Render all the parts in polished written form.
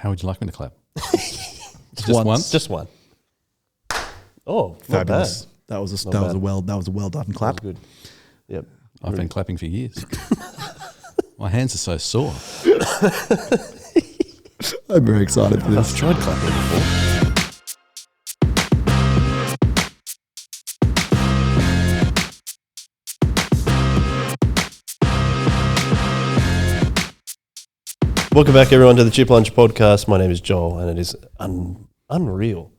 How would you like me to clap? Just once? Just one. Oh, Fabulous. That was a Not bad. well done clap. That was good. Yep. I've been clapping for years. My hands are so sore. I'm very excited for this. I've tried clapping before. Welcome back, everyone, to the Chip Lunch Podcast. My name is Joel, and it is unreal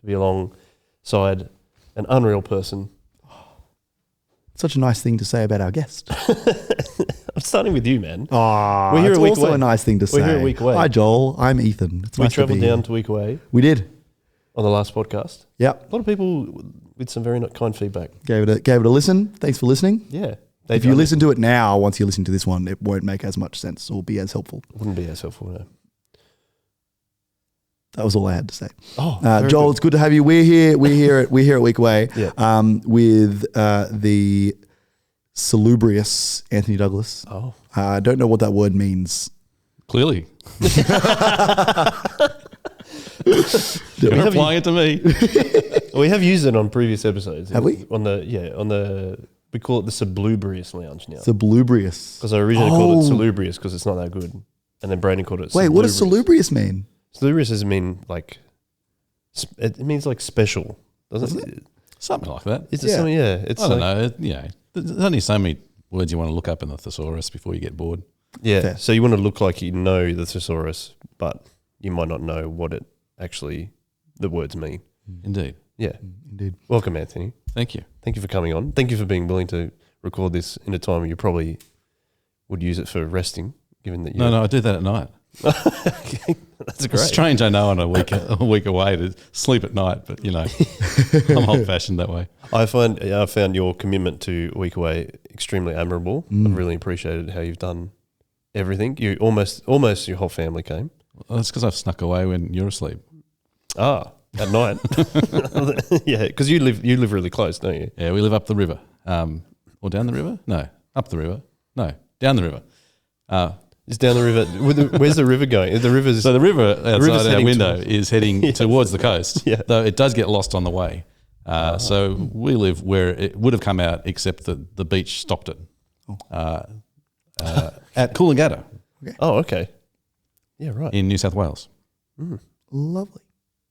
to be alongside an unreal person. Such a nice thing to say about our guest. I'm starting with you, man. Oh, We're here it's a week also away. a nice thing to say. We're here a week away. Hi, Joel. I'm Ethan. It's We nice to travelled be down here. to Week Away We did. on the last podcast. Yep. A lot of people with some very kind feedback. Gave it a listen. Thanks for listening. Yeah. If you listen to it now, once you listen to this one, it won't make as much sense or be as helpful. It wouldn't be as helpful, no. That was all I had to say. Oh, Joel, it's good to have you. We're here at Week Away Yeah. with the salubrious Anthony Douglas. Oh. I don't know what that word means. Clearly. We You're have, applying it to me. we have used it on previous episodes. Have we? We call it the Salubrious Lounge now. Salubrious. Because I originally called it Salubrious because it's not that good. And then Brandon called it Wait, what does salubrious mean? Salubrious doesn't mean like, it means like special, doesn't it? Something like that. Is it Yeah. something? Yeah. It's I don't like, know. There's only so many words you want to look up in the thesaurus before you get bored. Yeah. Fair. So you want to look like you know the thesaurus, but you might not know what it actually, the words mean. Indeed. Yeah. Indeed. Welcome, Anthony. Thank you. Thank you for coming on. Thank you for being willing to record this in a time you probably would use it for resting, given that you. No, I do that at night. Okay, that's great. It's strange, I know, on a week away to sleep at night, but I'm old fashioned that way. I found your commitment to Week Away extremely admirable. I've really appreciated how you've done everything. You almost your whole family came. Well, that's because I've snuck away when you're asleep. Ah, at night. Yeah, because you live really close, don't you? Yeah, we live up the river. Or down the river? No, up the river. No, down the river. It's down the river. Where's the river going? The river's So the river river's outside our heading window towards- is heading towards the coast, Yeah. though it does get lost on the way. So we live where it would have come out, except that the beach stopped it at Coolangatta Oh, okay. Yeah, right. in New South Wales. Lovely.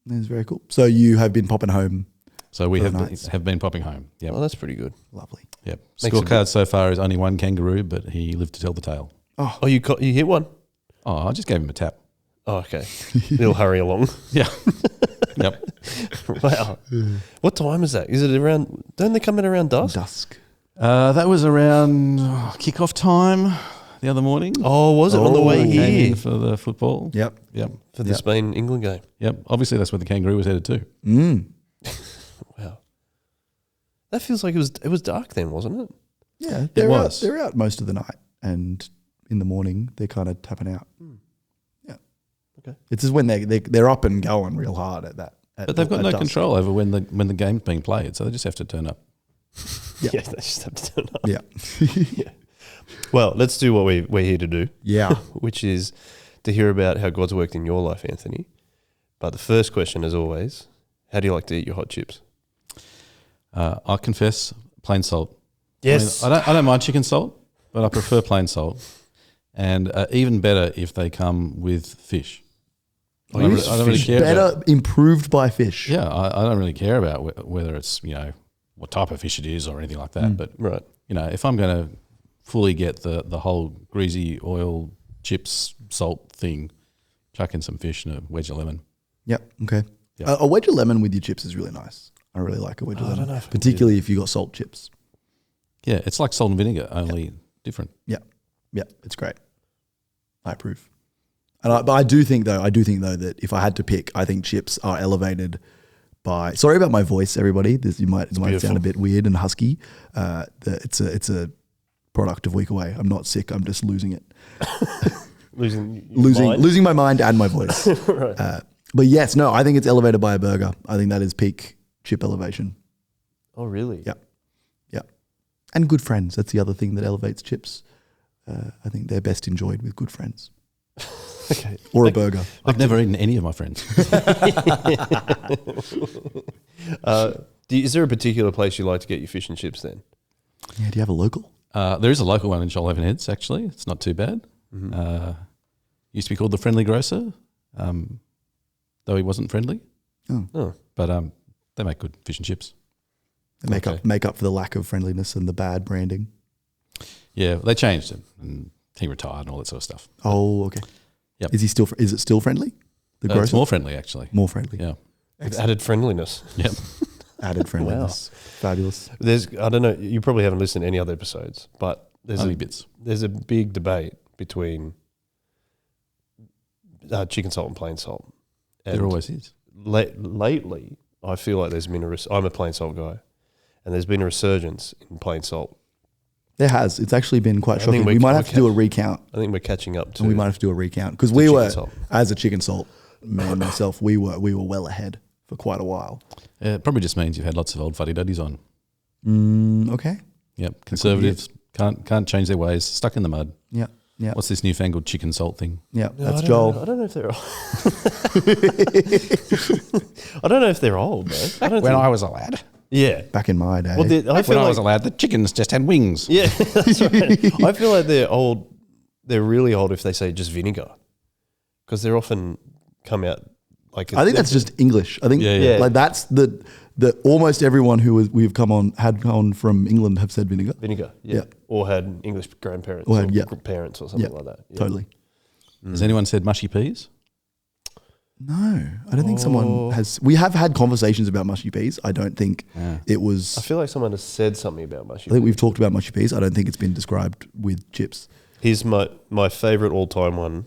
That's very cool. So you have been popping home. So we For have the been, nights. have been popping home. Yep. Oh, that's pretty good. Lovely. Yep. Makes a Scorecard so far is only one kangaroo, but he lived to tell the tale. Oh, you hit one? Oh, I just gave him a tap. Oh, okay. He'll hurry along. Yeah. Yep. Wow. What time is that? Is it around? Don't they come in around dusk? Dusk. That was around kickoff time the other morning. Oh, was it on the way I came here in for the football. Yep. Yep. for the Yep. Spain England game? Yep. Obviously, that's where the kangaroo was headed to. Wow. That feels like it was dark then, wasn't it? Yeah, was. They're out most of the night, and in the morning they're kind of tapping out. Yeah. Okay. It's just when they're up and going real hard at that. But they've got no control over when the game's being played, so they just have to turn up. Yeah. Yeah, they just have to turn up. Yeah. Well, let's do what we're here to do, Yeah. which is to hear about how God's worked in your life, Anthony. But the first question, as always, how do you like to eat your hot chips? I confess, plain salt. Yes. I don't mind chicken salt, but I prefer plain salt, and even better if they come with fish. I don't really care Better about, improved by fish. yeah, I don't really care about whether it's what type of fish it is or anything like that. But Right. if I'm going to fully get the whole greasy oil chips salt thing, chuck in some fish and a wedge of lemon. Yep. Okay. Yep. A wedge of lemon with your chips is really nice. I really like a wedge of I don't lemon, know if I can do particularly if you got salt chips. Yeah, it's like salt and vinegar, only different. Yeah. Yeah. It's great. I approve. But I do think though that if I had to pick, I think chips are elevated by. Sorry about my voice, everybody. This it might beautiful. sound a bit weird and husky. It's a product of Week Away. I'm not sick. I'm just losing it, losing my mind and my voice. Right. But yes, no, I think it's elevated by a burger. I think that is peak chip elevation. Oh, really? Yeah. Yeah. And good friends. That's the other thing that elevates chips. I think they're best enjoyed with good friends. Okay. or a burger. I've never eaten any of my friends. Is there a particular place you like to get your fish and chips then? Yeah, do you have a local? There is a local one in Shoalhaven Heads, actually. It's not too bad. Used to be called the Friendly Grocer, though he wasn't friendly. Oh. But they make good fish and chips. Make up for the lack of friendliness and the bad branding. Yeah, they changed it, and he retired and all that sort of stuff. Oh, okay. Yep. Is it still friendly? The It's grocer? more friendly, actually. More friendly. Yeah. With added friendliness. Yep. Added friendliness. Fabulous. I don't know, you probably haven't listened to any other episodes, but Only bits. there's a big debate between chicken salt and plain salt. And There always is. lately, I feel like there's been I'm a plain salt guy, and there's been a resurgence in plain salt. There has. It's actually been quite I shocking. think We might have to do a recount. I think we're catching up to. And we might have to do a recount because to we chicken were, salt. as a chicken salt man and myself, we were well ahead for quite a while. It probably just means you've had lots of old fuddy-duddies on. Okay. Yep. Conservatives can't change their ways. Stuck in the mud. Yeah. Yeah. What's this newfangled chicken salt thing? Yeah. No, That's I Joel. don't know if they're. I don't know if they're old though. When I was a lad. Yeah. Back in my day. Well, I feel When I like was a lad, the chickens just had wings. yeah. That's right. I feel like they're old. They're really old if they say just vinegar, because they're often come out like. I think that's just English. I think Yeah. like that's the almost everyone who we've had come from England have said vinegar. vinegar. Yeah. Or had English grandparents Or had- yeah. parents or something Yeah. like that. Yeah. Totally. Has anyone said mushy peas? No, I don't think someone has. We have had conversations about mushy peas. I don't think it was. I feel like someone has said something about mushy. I think we've talked about mushy peas. I don't think it's been described with chips. Here's my favourite all time one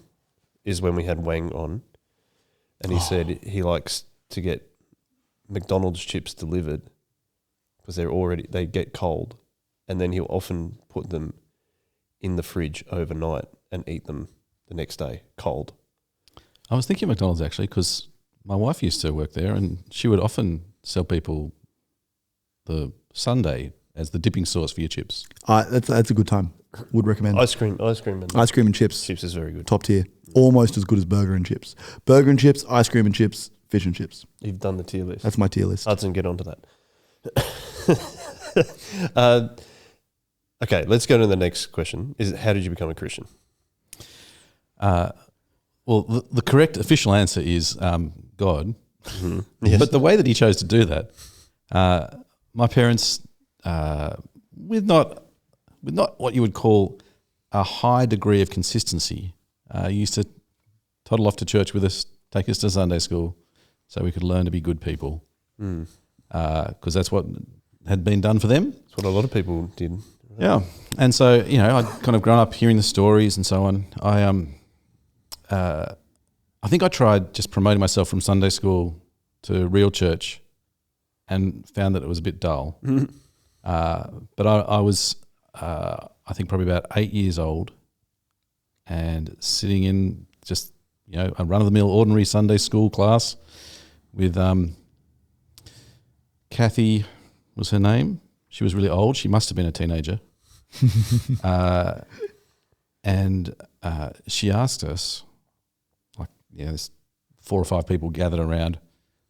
is when we had Wang on, and he said he likes to get McDonald's chips delivered because they get cold, and then he'll often put them in the fridge overnight and eat them the next day cold. I was thinking McDonald's actually because my wife used to work there and she would often sell people the sundae as the dipping sauce for your chips. That's a good time. Would recommend. Ice cream, and Ice cream and chips. chips is very good. Top tier. Almost as good as burger and chips. Burger and chips, ice cream and chips, fish and chips. You've done the tier list. That's my tier list. Hudson, get onto that. Okay, let's go to the next question. How did you become a Christian? Well, the correct official answer is God. Yes. But the way that he chose to do that, my parents, with not what you would call a high degree of consistency, used to toddle off to church with us, take us to Sunday school, so we could learn to be good people. Because that's what had been done for them. That's what a lot of people did. Yeah, and so I'd kind of grown up hearing the stories and so on. I think I tried just promoting myself from Sunday school to real church, and found that it was a bit dull. But I was, I think, probably about 8 years old, and sitting in just a run-of-the-mill ordinary Sunday school class with Kathy was her name. She was really old. She must have been a teenager. And she asked us, there's 4 or 5 people gathered around,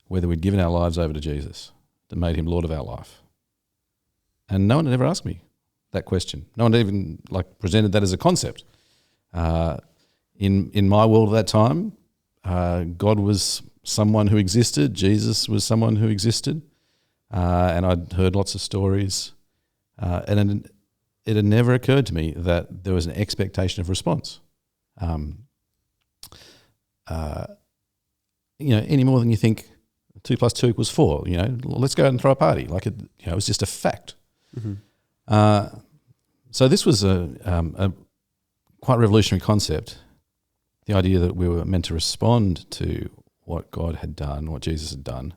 whether we'd given our lives over to Jesus, that made him Lord of our life. And no one had ever asked me that question. No one had even presented that as a concept. In my world at that time, God was someone who existed. Jesus was someone who existed. And I'd heard lots of stories. And it had never occurred to me that there was an expectation of response. Any more than you think 2 + 2 = 4. Let's go out and throw a party. It was just a fact. So this was a quite revolutionary concept. The idea that we were meant to respond to what God had done, what Jesus had done,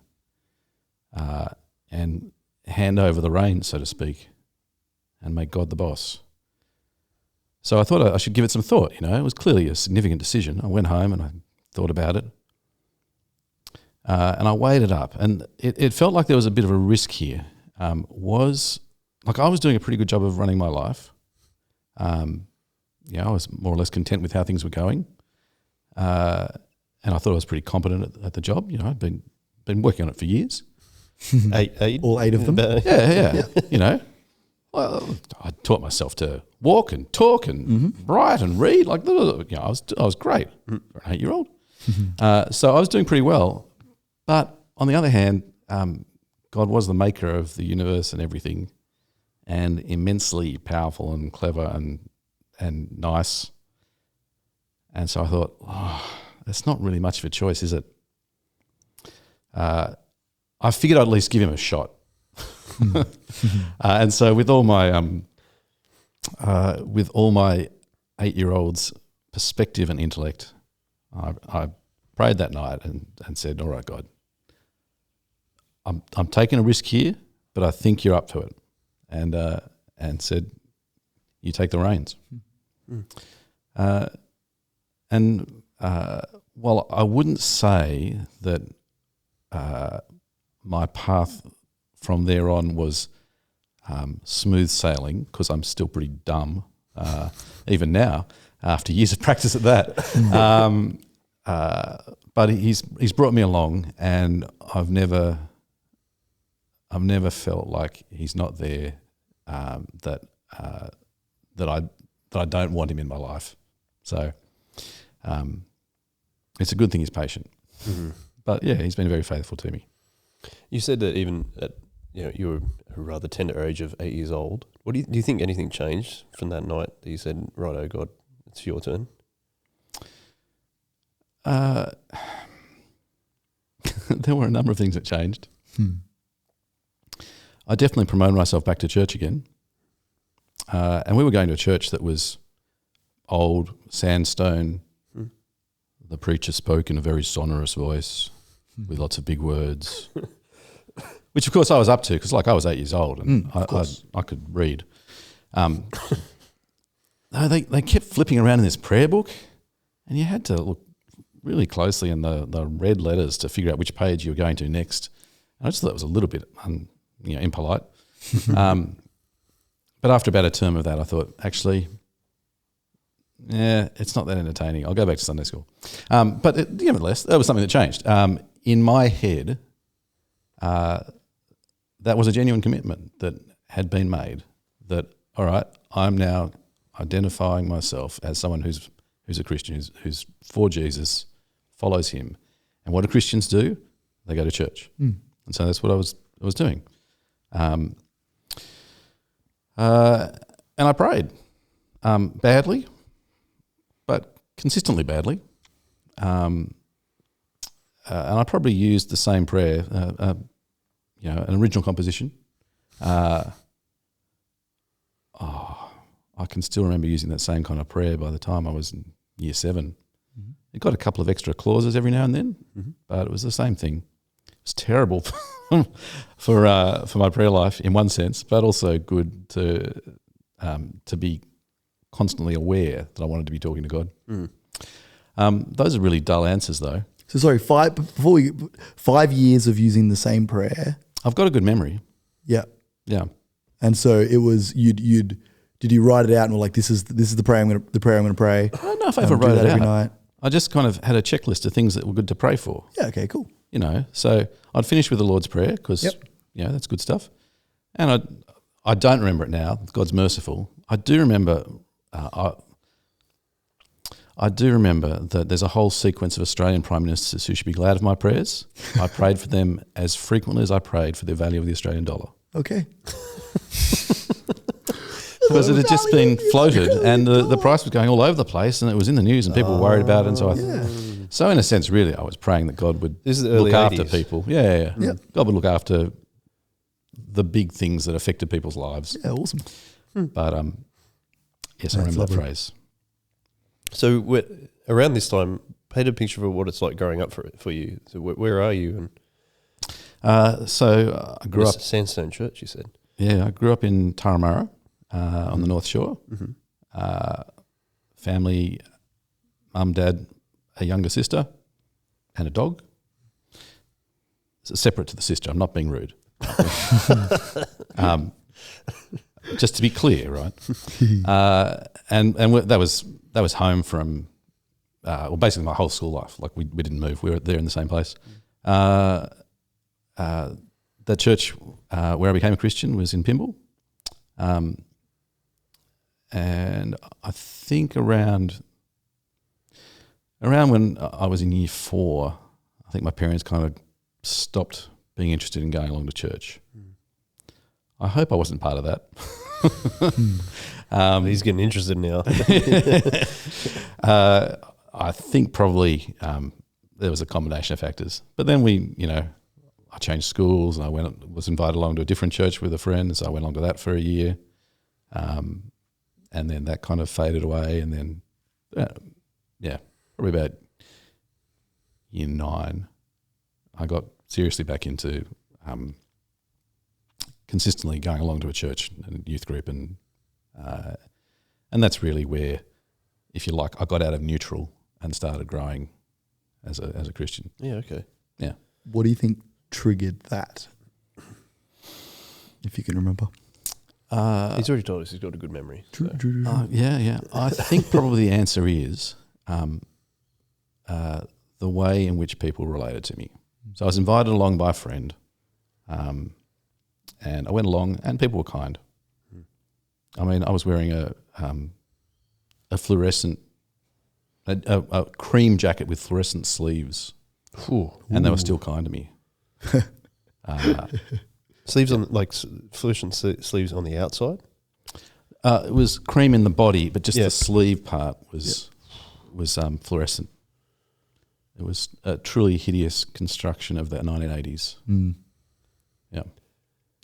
and hand over the reins, so to speak, and make God the boss. So I thought I should give it some thought. It was clearly a significant decision. I went home and I thought about it, and I weighed it up, and it felt like there was a bit of a risk here. I was doing a pretty good job of running my life. I was more or less content with how things were going. and I thought I was pretty competent at the job. You know, I'd been working on it for years. Eight. All 8 of them. Yeah. You know, well, I taught myself to walk and talk and write and read. Like, you know, I was great for an 8-year-old. So I was doing pretty well. But on the other hand, God was the maker of the universe and everything, and immensely powerful and clever and nice. And so I thought, that's not really much of a choice, is it? I figured I'd at least give him a shot. And so with all my 8-year-old's perspective and intellect, I prayed that night and said, all right, God, I'm taking a risk here, but I think you're up to it. And said, you take the reins. While I wouldn't say that my path from there on was smooth sailing, because I'm still pretty dumb, even now, after years of practice at that. But he's brought me along, and I've never felt like he's not there. That I don't want him in my life. So it's a good thing he's patient. But yeah, he's been very faithful to me. You said that even at you were a rather tender age of 8 years old. What do you think anything changed from that night that you said, "Righto, God, it's your turn"? There were a number of things that changed. I definitely promoted myself back to church again. And we were going to a church that was old, sandstone. The preacher spoke in a very sonorous voice with lots of big words, which of course I was up to, because I was 8 years old and I could read. No, they kept flipping around in this prayer book, and you had to look really closely in the red letters to figure out which page you were going to next. And I just thought it was a little bit impolite. But after about a term of that, I thought, actually, it's not that entertaining. I'll go back to Sunday school. But nevertheless, that was something that changed. In my head, that was a genuine commitment that had been made. That, all right, I'm now identifying myself as someone who's a Christian, who's for Jesus, follows him. And what do Christians do? They go to church. And so that's what I was doing. And I prayed badly, but consistently badly. And I probably used the same prayer, an original composition. I can still remember using that same kind of prayer by the time I was in year 7. It got a couple of extra clauses every now and then, but it was the same thing. It was terrible for my prayer life in one sense, but also good to be constantly aware that I wanted to be talking to God. Those are really dull answers, though. So sorry, 5 years of using the same prayer. I've got a good memory. Yeah. Yeah. And so it was did you write it out and were like, this is the prayer I'm going to pray? I don't know if I ever wrote it every out. night. I just kind of had a checklist of things that were good to pray for. Yeah. Okay. Cool. So I'd finish with the Lord's Prayer because that's good stuff. And I don't remember it now. God's merciful. I do remember. I do remember that there's a whole sequence of Australian Prime Ministers who should be glad of my prayers. I prayed for them as frequently as I prayed for the value of the Australian dollar. Okay. Because it had just been floated and the price was going all over the place and it was in the news and people were worried about it. And so so in a sense, really, I was praying that God would look after people. Yeah. God would look after the big things that affected people's lives. Yeah, awesome. But yes, I remember that phrase. So around this time, paint a picture of what it's like growing up for you. So where are you? And so I grew up Sandstone Church. You said. Yeah, I grew up in Turramurra on the North Shore. Family, mum, dad, a younger sister, and a dog. So separate to the sister. I'm not being rude. Just to be clear, right? And that was home from basically my whole school life. Like we didn't move. We were there in the same place. The church where I became a Christian was in Pymble. And I think around when I was in year 4, I think my parents kind of stopped being interested in going along to church. I hope I wasn't part of that. He's getting interested now. I think probably there was a combination of factors. But then I changed schools and was invited along to a different church with a friend, so I went along to that for a year. And then that kind of faded away, and then, probably about year 9, I got seriously back into consistently going along to a church and youth group, and that's really where, if you like, I got out of neutral and started growing as a Christian. Yeah, okay. Yeah. What do you think triggered that? If you can remember. He's already told us he's got a good memory. So. Yeah. I think probably the answer is the way in which people related to me. So I was invited along by a friend, and I went along, and people were kind. I mean, I was wearing a fluorescent, a cream jacket with fluorescent sleeves, and they were still kind to me. Sleeves on fluorescent sleeves on the outside. It was cream in the body, but just the sleeve part was fluorescent. It was a truly hideous construction of the 1980s. Yeah,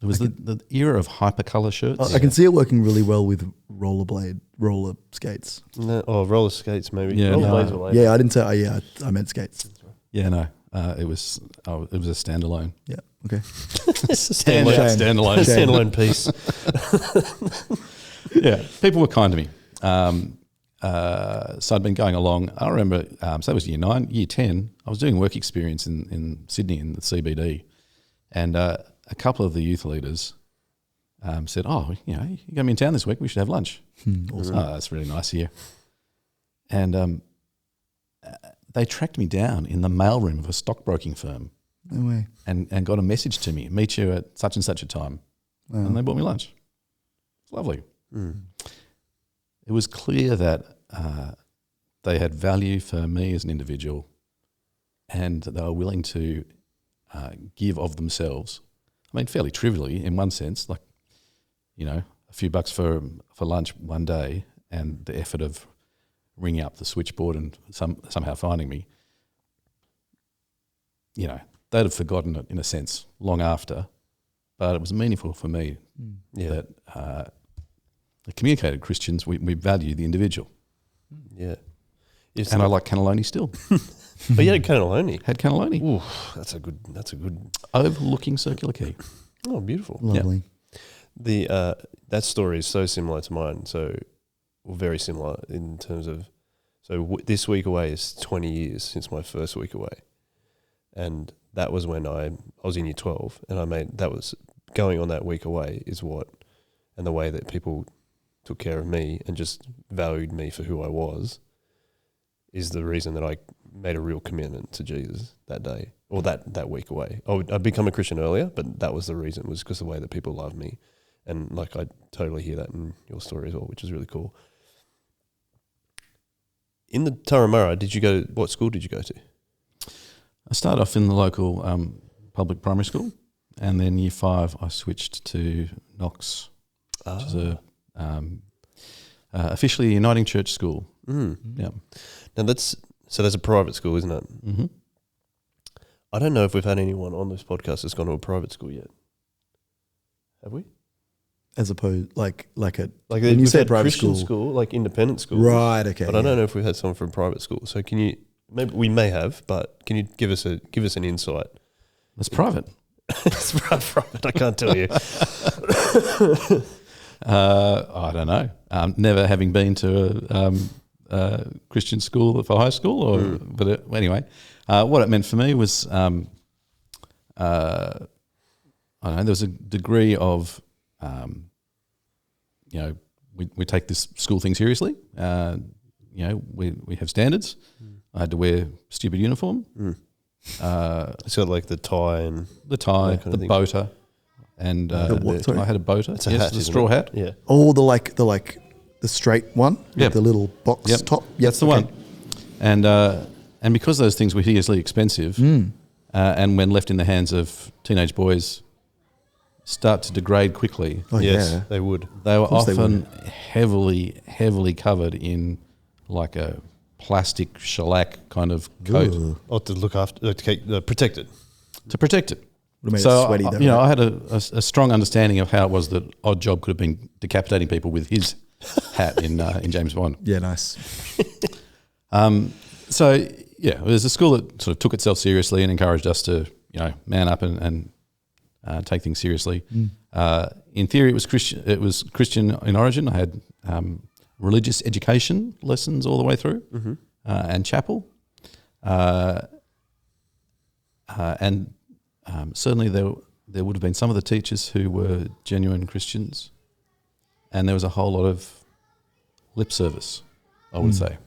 it was the era of hypercolor shirts. I can see it working really well with roller skates. No, roller skates maybe. Yeah, Rollerblades no. were later. Yeah, I didn't say. I meant skates. Yeah, no, it was a standalone. Yeah. Okay. It's a Standalone. standalone piece. Yeah, people were kind to me. So I'd been going along. I remember, so that was year 9. Year 10, I was doing work experience in Sydney in the CBD, and a couple of the youth leaders said, "Oh, you're going to be in town this week. We should have lunch." Awesome. Oh, that's really nice here. And they tracked me down in the mailroom of a stockbroking firm. No way. And got a message to me, meet you at such and such a time. Wow. And they bought me lunch. It's lovely. It was clear that they had value for me as an individual, and they were willing to give of themselves. I mean, fairly trivially in one sense, like, a few bucks for lunch one day, and the effort of ringing up the switchboard and somehow finding me. They'd have forgotten it in a sense long after, but it was meaningful for me that the communicated Christians, we value the individual. Yeah. And I like cannelloni still. But you had cannelloni. Had cannelloni. Ooh, that's a good. Overlooking Circular Quay. Oh, beautiful. Lovely. That story is so similar to mine. Very similar in terms of. This week away is 20 years since my first week away, and that was when I was in year 12, and that was going on that week away and the way that people took care of me and just valued me for who I was is the reason that I made a real commitment to Jesus that day or that week away. I'd become a Christian earlier, but that was the reason, was because of the way that people loved me. And I totally hear that in your story as well, which is really cool. In the Turramurra, what school did you go to? I started off in the local public primary school, and then year 5 I switched to Knox, which is officially a Uniting Church school. Yeah. Now that's a private school, isn't it? Mm-hmm. I don't know if we've had anyone on this podcast that's gone to a private school yet. Have we? As opposed, like when when you say private Christian school, like independent school, right? Okay. But I don't know if we've had someone from private school. So can you? Maybe we may have, but can you give us an insight? It's private. It's private. I can't tell you. I don't know. Never having been to a Christian school for high school, but anyway, what it meant for me was, I don't know. There was a degree of, we take this school thing seriously. we have standards. I had to wear stupid uniform, It's got like the tie and the tie, That kind the of thing. boater, and The what, sorry? I had a boater. it's a yes, hat, the isn't straw it? hat. Yeah. Oh, the straight one Yep. with the little box Yep. top. That's the one. And because those things were hideously expensive, and when left in the hands of teenage boys, start to degrade quickly. Oh Yes, yeah. they would. They were course they often heavily covered in like a plastic shellac kind of coat Ugh. Oh, to look after, to keep, protect it. to protect it. Would have made So it sweaty though. I right? had a strong understanding of how it was that Odd Job could have been decapitating people with his hat in James Bond. Yeah, nice. So yeah, it was a school that sort of took itself seriously and encouraged us to man up and take things seriously. In theory, it was Christian. It was Christian in origin. I had religious education lessons all the way through, and chapel, and certainly there would have been some of the teachers who were genuine Christians, and there was a whole lot of lip service, I would say.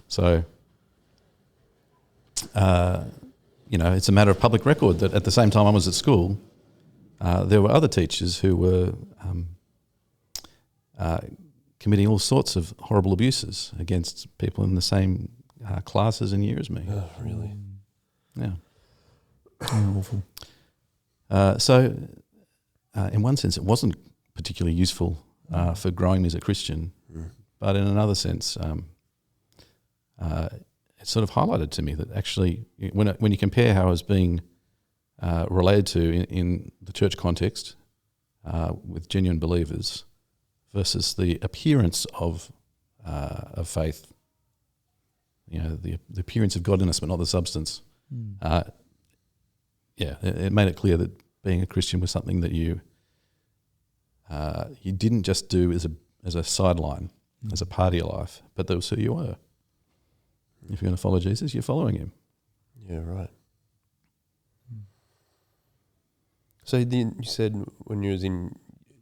So, it's a matter of public record that at the same time I was at school, there were other teachers who were committing all sorts of horrible abuses against people in the same classes and year as me. Oh, really? Yeah. Oh, awful. So, in one sense, it wasn't particularly useful for growing me as a Christian, but in another sense, it sort of highlighted to me that actually, when you compare how I was being related to in the church context with genuine believers versus the appearance of faith, the appearance of godliness, but not the substance. It made it clear that being a Christian was something that you didn't just do as a sideline, as a part of your life, but that was who you were. If you're going to follow Jesus, you're following him. Yeah, right. So then you said when you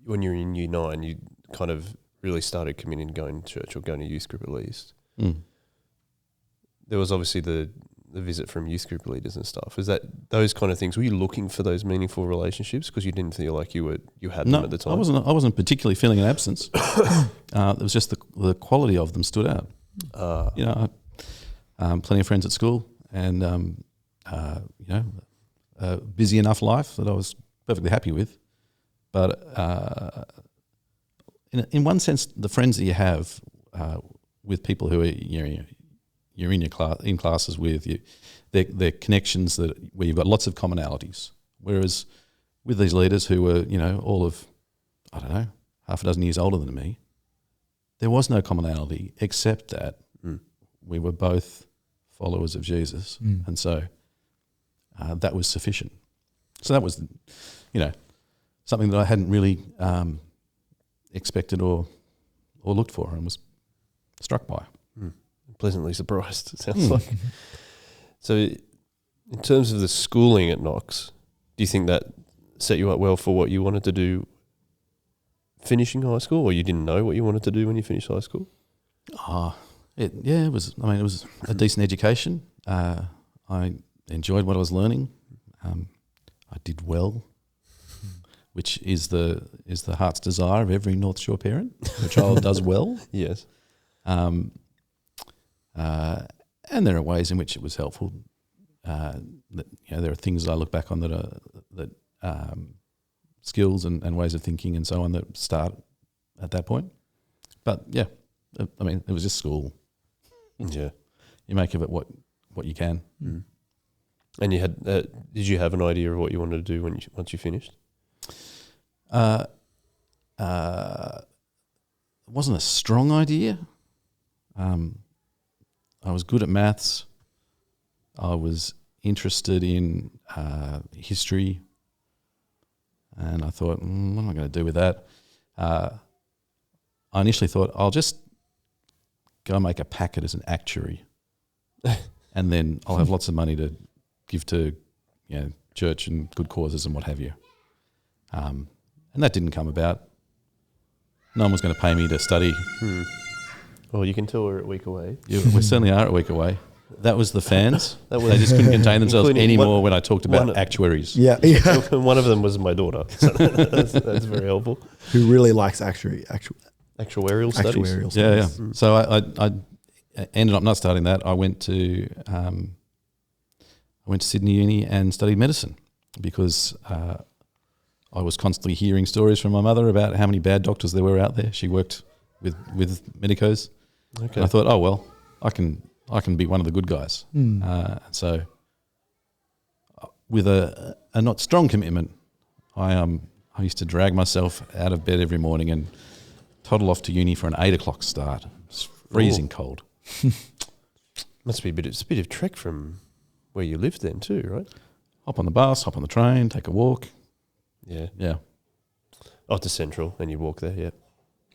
were in year 9, you kind of really started committing to going to church or going to youth group at least. There was obviously the visit from youth group leaders and stuff. Is that those kind of things? Were you looking for those meaningful relationships because you didn't feel like you had them at the time? I wasn't particularly feeling an absence. It was just the quality of them stood out. Plenty of friends at school, and a busy enough life that I was perfectly happy with. But in one sense, the friends that you have with people who are you're in in classes with you, they're connections where you've got lots of commonalities. Whereas with these leaders who were all of half a dozen years older than me, there was no commonality except that we were both followers of Jesus, and so that was sufficient. So that was, something that I hadn't really expected or looked for, and was struck by. Pleasantly surprised, it sounds like. So in terms of the schooling at Knox, do you think that set you up well for what you wanted to do finishing high school, or you didn't know what you wanted to do when you finished high school? It was. I mean, it was a decent education. I enjoyed what I was learning. I did well, which is the heart's desire of every North Shore parent. The child does well. Yes. And there are ways in which it was helpful. There are things I look back on that skills and ways of thinking and so on that start at that point. But yeah, I mean, it was just school. Yeah. You make of it what you can. And you had? Did you have an idea of what you wanted to do once you finished? It wasn't a strong idea. I was good at maths. I was interested in history, and I thought, what am I going to do with that? I initially thought I'll just go make a packet as an actuary, and then I'll have lots of money to give to church and good causes and what have you. And that didn't come about. No one was going to pay me to study Well, you can tell we're a week away. We certainly are a week away. That was the fans. That was They just couldn't contain themselves including anymore one- when I talked about one- actuaries. Yeah. One of them was my daughter. So that's very helpful. Who really likes Actuarial studies. actuarial studies. Yeah, yeah. So I ended up not starting that. I went to Sydney Uni and studied medicine because I was constantly hearing stories from my mother about how many bad doctors there were out there. She worked with medicos, Okay. and I thought, oh well, I can be one of the good guys. So with a not strong commitment, I used to drag myself out of bed every morning and toddle off to uni for an 8 o'clock start. It's freezing cold. Must be it's a bit of trek from where you lived then too, right? Hop on the bus, hop on the train, take a walk. Yeah. Yeah. Oh, to Central, and you walk there, yeah.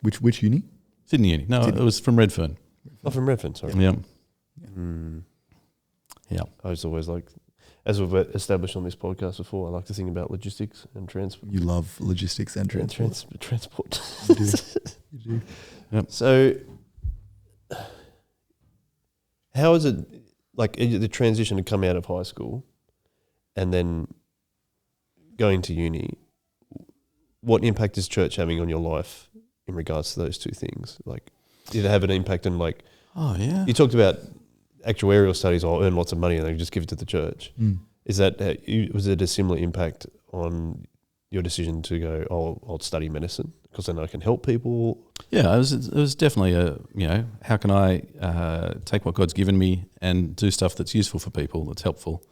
Which uni? Sydney Uni. No, Sydney. it was from Redfern. Oh, from Redfern, sorry. Yeah. Mm. Yeah. I was always like, as we've established on this podcast before, I like to think about logistics and transport. You love logistics and transport. Transport. You do. You do. Yep. So, how is it like the transition to come out of high school and then going to uni? What impact is church having on your life in regards to those two things? Like, did it have an impact on, like, Oh, yeah. you talked about actuarial studies, I'll earn lots of money and then just give it to the church. Is that, was it a similar impact on your decision to go, I'll study medicine because then I can help people? Yeah, it was definitely how can I take what God's given me and do stuff that's useful for people, that's helpful.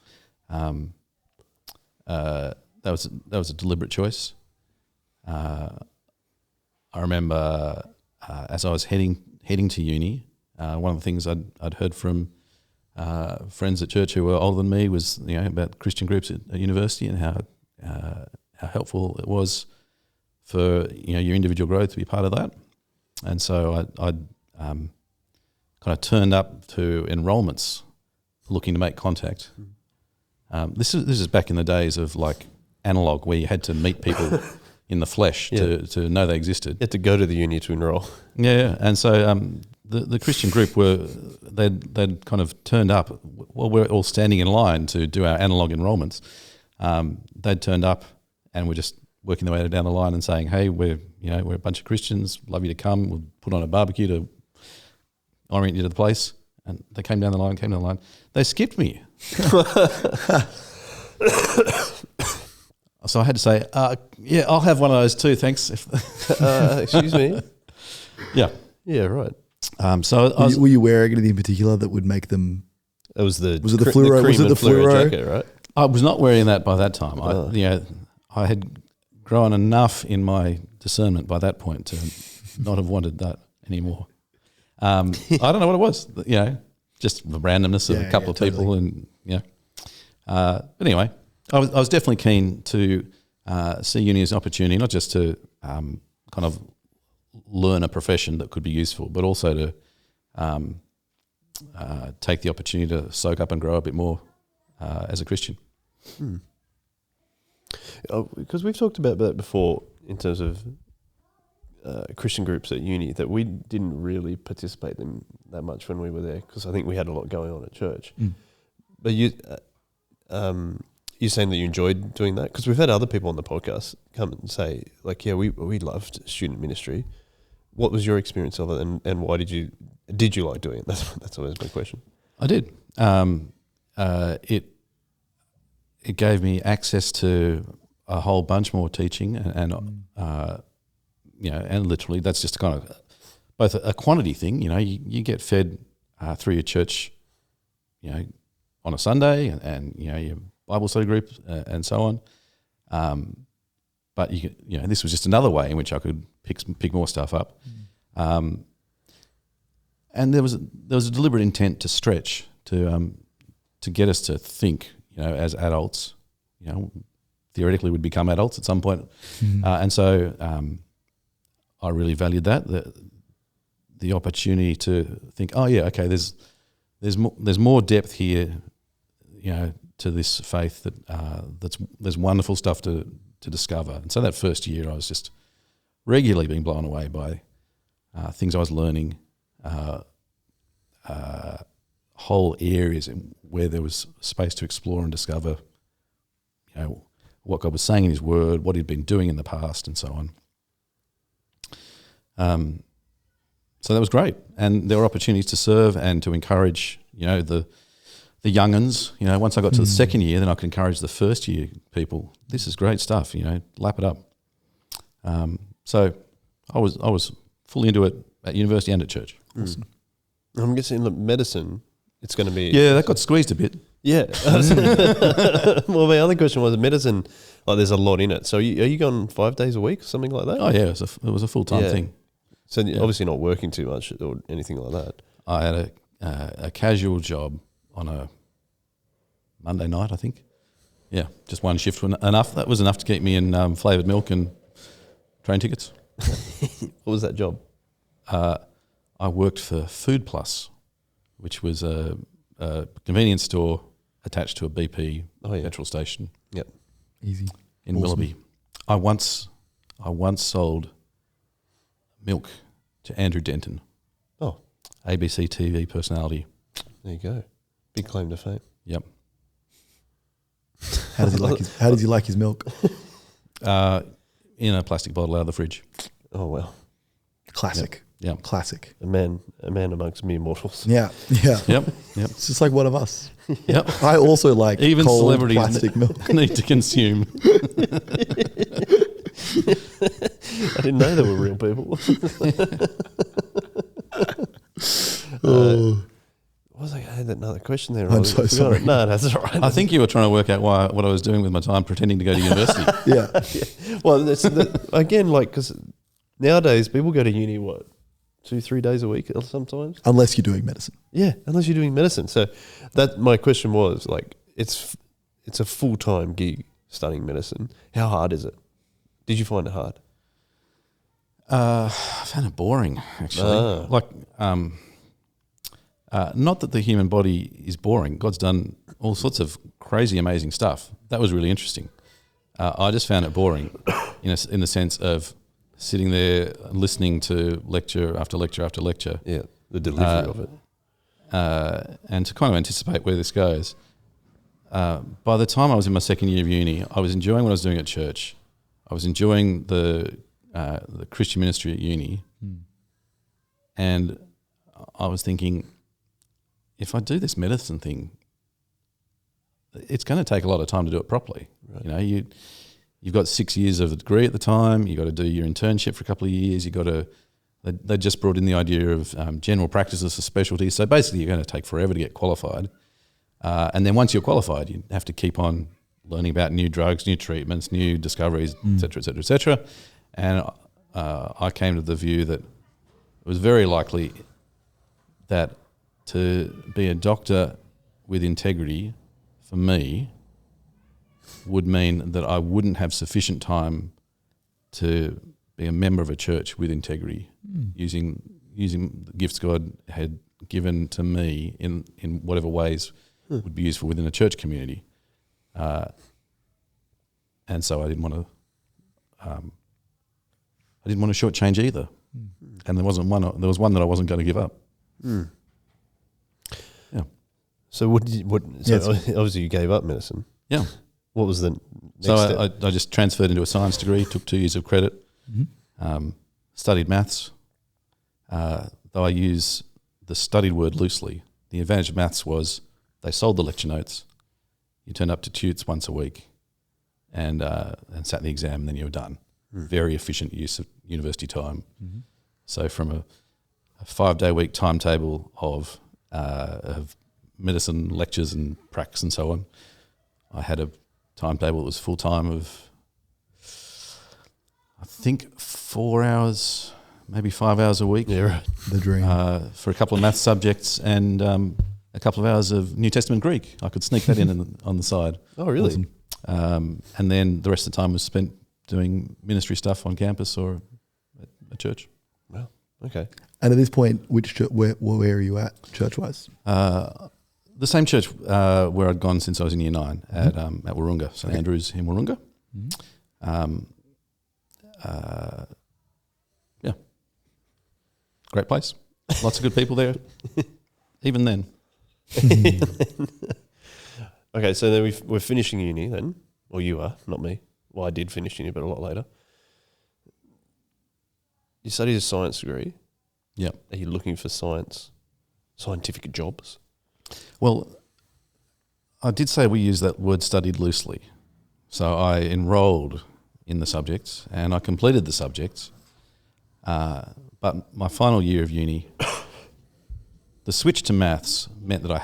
That was a deliberate choice. I remember as I was heading to uni, one of the things I'd heard from friends at church who were older than me was about Christian groups at university and how helpful it was for your individual growth to be part of that. And so I kind of turned up to enrolments looking to make contact. This is back in the days of like analog, where you had to meet people in the flesh to know they existed. You had to go to the uni to enroll. Yeah, and so the Christian group they'd kind of turned up. Well, we're all standing in line to do our analog enrolments. They'd turned up and were just working their way down the line and saying, "Hey, we're a bunch of Christians. Love you to come. We'll put on a barbecue to orient you to the place." And they came down the line. They skipped me. So I had to say, "Yeah, I'll have one of those too, thanks." Excuse me. Yeah. Yeah, right. So I was, Were you wearing anything in particular that would make them? It was the Was it the fluoro? cream Was it and the fluoro? jacket, right? I was not wearing that by that time. Oh. I had grown enough in my discernment by that point to not have wanted that anymore. I don't know what it was. Just the randomness of a couple of people, and But anyway, I was definitely keen to see uni as an opportunity, not just to kind of learn a profession that could be useful, but also to take the opportunity to soak up and grow a bit more as a Christian. Because we've talked about that before in terms of Christian groups at uni, that we didn't really participate in that much when we were there, because I think we had a lot going on at church. But you're saying that you enjoyed doing that? Because we've had other people on the podcast come and say, like, yeah, we loved student ministry. What was your experience of it, and why did you like doing it? That's always my question. I did. It gave me access to a whole bunch more teaching, and literally that's just kind of both a quantity thing. You get fed through your church, on a Sunday, and your Bible study group and so on. But this was just another way in which I could pick more stuff up. And there was a deliberate intent to stretch, to get us to think, as adults, theoretically would become adults at some point. And so I really valued that, the opportunity to think, oh yeah, okay, there's more depth here, to this faith that there's wonderful stuff to discover. And so that first year I was just regularly being blown away by things I was learning, whole areas where there was space to explore and discover, what God was saying in His Word, what He'd been doing in the past, and so on. So that was great, and there were opportunities to serve and to encourage, the young'uns. Once I got to the second year, then I could encourage the first year people. This is great stuff. Lap it up. So I was fully into it at university and at church. Awesome. I'm guessing look, medicine, it's going to be... Yeah, that got squeezed a bit. Yeah. Well, my other question was medicine, there's a lot in it. So are you going 5 days a week, something like that? Oh yeah, it was a full-time thing. So obviously not working too much or anything like that. I had a casual job on a Monday night, I think. Yeah, just one shift enough. That was enough to keep me in flavoured milk and train tickets. What was that job? I worked for Food Plus, which was a convenience store attached to a BP petrol station. Yep. Easy. In Awesome. Willoughby. I once sold milk to Andrew Denton. Oh, ABC TV personality. there you go. Big claim to fame. Yep. How does he like his milk? In a plastic bottle out of the fridge. Oh, well. Classic. Yeah. Classic. A man amongst mere mortals. Yeah. Yeah. Yep. Yep. It's just like one of us. Yep. I also like Even cold celebrities plastic milk. need to consume. I didn't know there were real people. I had another question there. I'm so sorry. No, that's all right. I think you were trying to work out what I was doing with my time pretending to go to university. Yeah. Well, again, because nowadays people go to uni, 2-3 days a week sometimes? Unless you're doing medicine. Yeah, unless you're doing medicine. So that my question was, it's a full-time gig studying medicine. How hard is it? Did you find it hard? I found it boring, actually. Not that the human body is boring. God's done all sorts of crazy, amazing stuff. That was really interesting. I just found it boring in the sense of sitting there listening to lecture after lecture after lecture. Yeah, the delivery of it. And to kind of anticipate where this goes. By the time I was in my second year of uni, I was enjoying what I was doing at church. I was enjoying the Christian ministry at uni. And I was thinking, if I do this medicine thing, it's going to take a lot of time to do it properly. Right. You've got 6 years of a degree at the time. You've got to do your internship for a couple of years. They just brought in the idea of general practice as a specialty. So basically, you're going to take forever to get qualified. And then once you're qualified, you have to keep on learning about new drugs, new treatments, new discoveries, et cetera, et cetera, et cetera. And I came to the view that it was very likely that to be a doctor with integrity, for me, would mean that I wouldn't have sufficient time to be a member of a church with integrity, using the gifts God had given to me in whatever ways would be useful within a church community. And so I didn't want to shortchange either. And there was one that I wasn't going to give up. Yeah. So obviously you gave up medicine. Yeah. What was the next step? step? I just transferred into a science degree, took 2 years of credit, studied maths, though I use the studied word loosely. The advantage of maths was they sold the lecture notes. You turned up to tutes once a week and sat the exam, and then you were done. Very efficient use of university time. So from a 5-day week timetable of medicine lectures and pracs and so on, I had a timetable that was full time of, I think, 4 hours, maybe 5 hours a week. Yeah, right. The dream. For a couple of math subjects and a couple of hours of New Testament Greek. I could sneak that in on the side. Oh, really? Awesome. And then the rest of the time was spent doing ministry stuff on campus or at a church. Wow. Okay. And at this point, where are you at church-wise? The same church where I'd gone since I was in year 9 at Wahroonga, St Andrews in Wahroonga. Yeah, great place. Lots of good people there. Even then. Okay, so then we're finishing uni then. Or you are, not me. Well, I did finish uni, but a lot later. You studied a science degree. Yep. Are you looking for scientific jobs? Well, I did say we use that word studied loosely. So I enrolled in the subjects and I completed the subjects. But my final year of uni, the switch to maths meant that I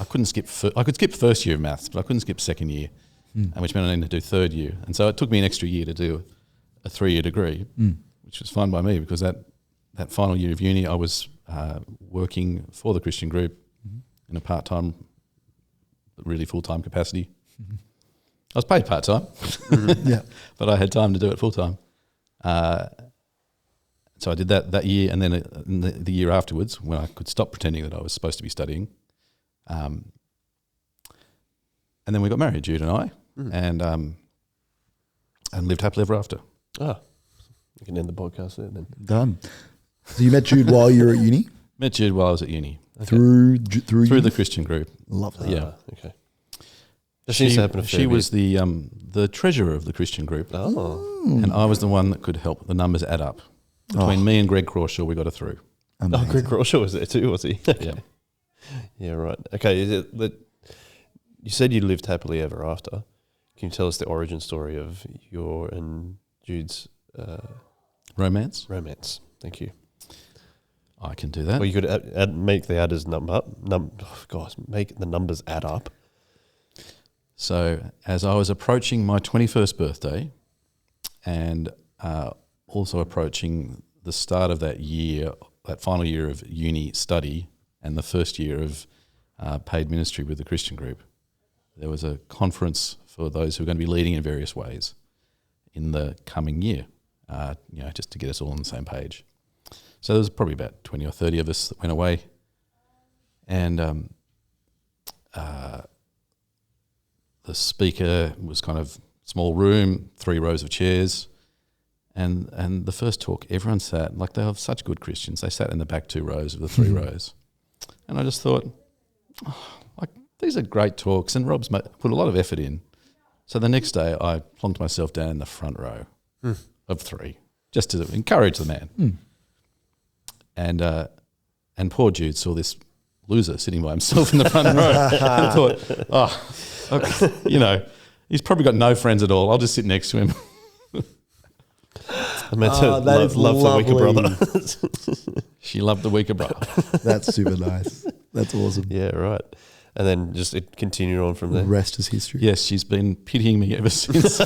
couldn't skip, I could skip first year of maths, but I couldn't skip second year, and which meant I needed to do third year. And so it took me an extra year to do a 3-year degree, which was fine by me because that final year of uni, I was working for the Christian group in a part-time, really full-time capacity. I was paid part-time, Yeah. but I had time to do it full-time. So I did that year, and then the year afterwards, when I could stop pretending that I was supposed to be studying, and then we got married, Jude and I, and lived happily ever after. Ah, you can end the podcast there then. Done. So you met Jude while you were at uni? Met Jude while I was at uni Through through the Christian group. Lovely. Yeah. Okay. That seems to happen a fair She bit. was the treasurer of the Christian group, Oh. and I was the one that could help the numbers add up. Between me and Greg Crawshaw, we got it through. Amazing. Greg Crawshaw was there too, was he? Yeah. Yeah, right. Okay, is it that you said you lived happily ever after? Can you tell us the origin story of your and Jude's Romance? romance? Thank you. I can do that. Well, you could make the adders make the numbers add up. So as I was approaching my 21st birthday and also approaching the start of that year, that final year of uni study and the first year of paid ministry with the Christian group, there was a conference for those who are going to be leading in various ways in the coming year, just to get us all on the same page. So there was probably about 20 or 30 of us that went away, and the speaker was kind of small room, 3 rows of chairs, and the first talk, everyone sat, like they were such good Christians, they sat in the back 2 rows of the 3 rows. And I just thought, these are great talks, and Rob's put a lot of effort in. So the next day I plonked myself down in the front row of 3, just to encourage the man. And poor Jude saw this loser sitting by himself in the front row, and I thought, he's probably got no friends at all. I'll just sit next to him. I meant to love the weaker brother. She loved the weaker brother. That's super nice. That's awesome. Yeah, right. And then just it continued on from there. The rest is history. Yes, she's been pitying me ever since.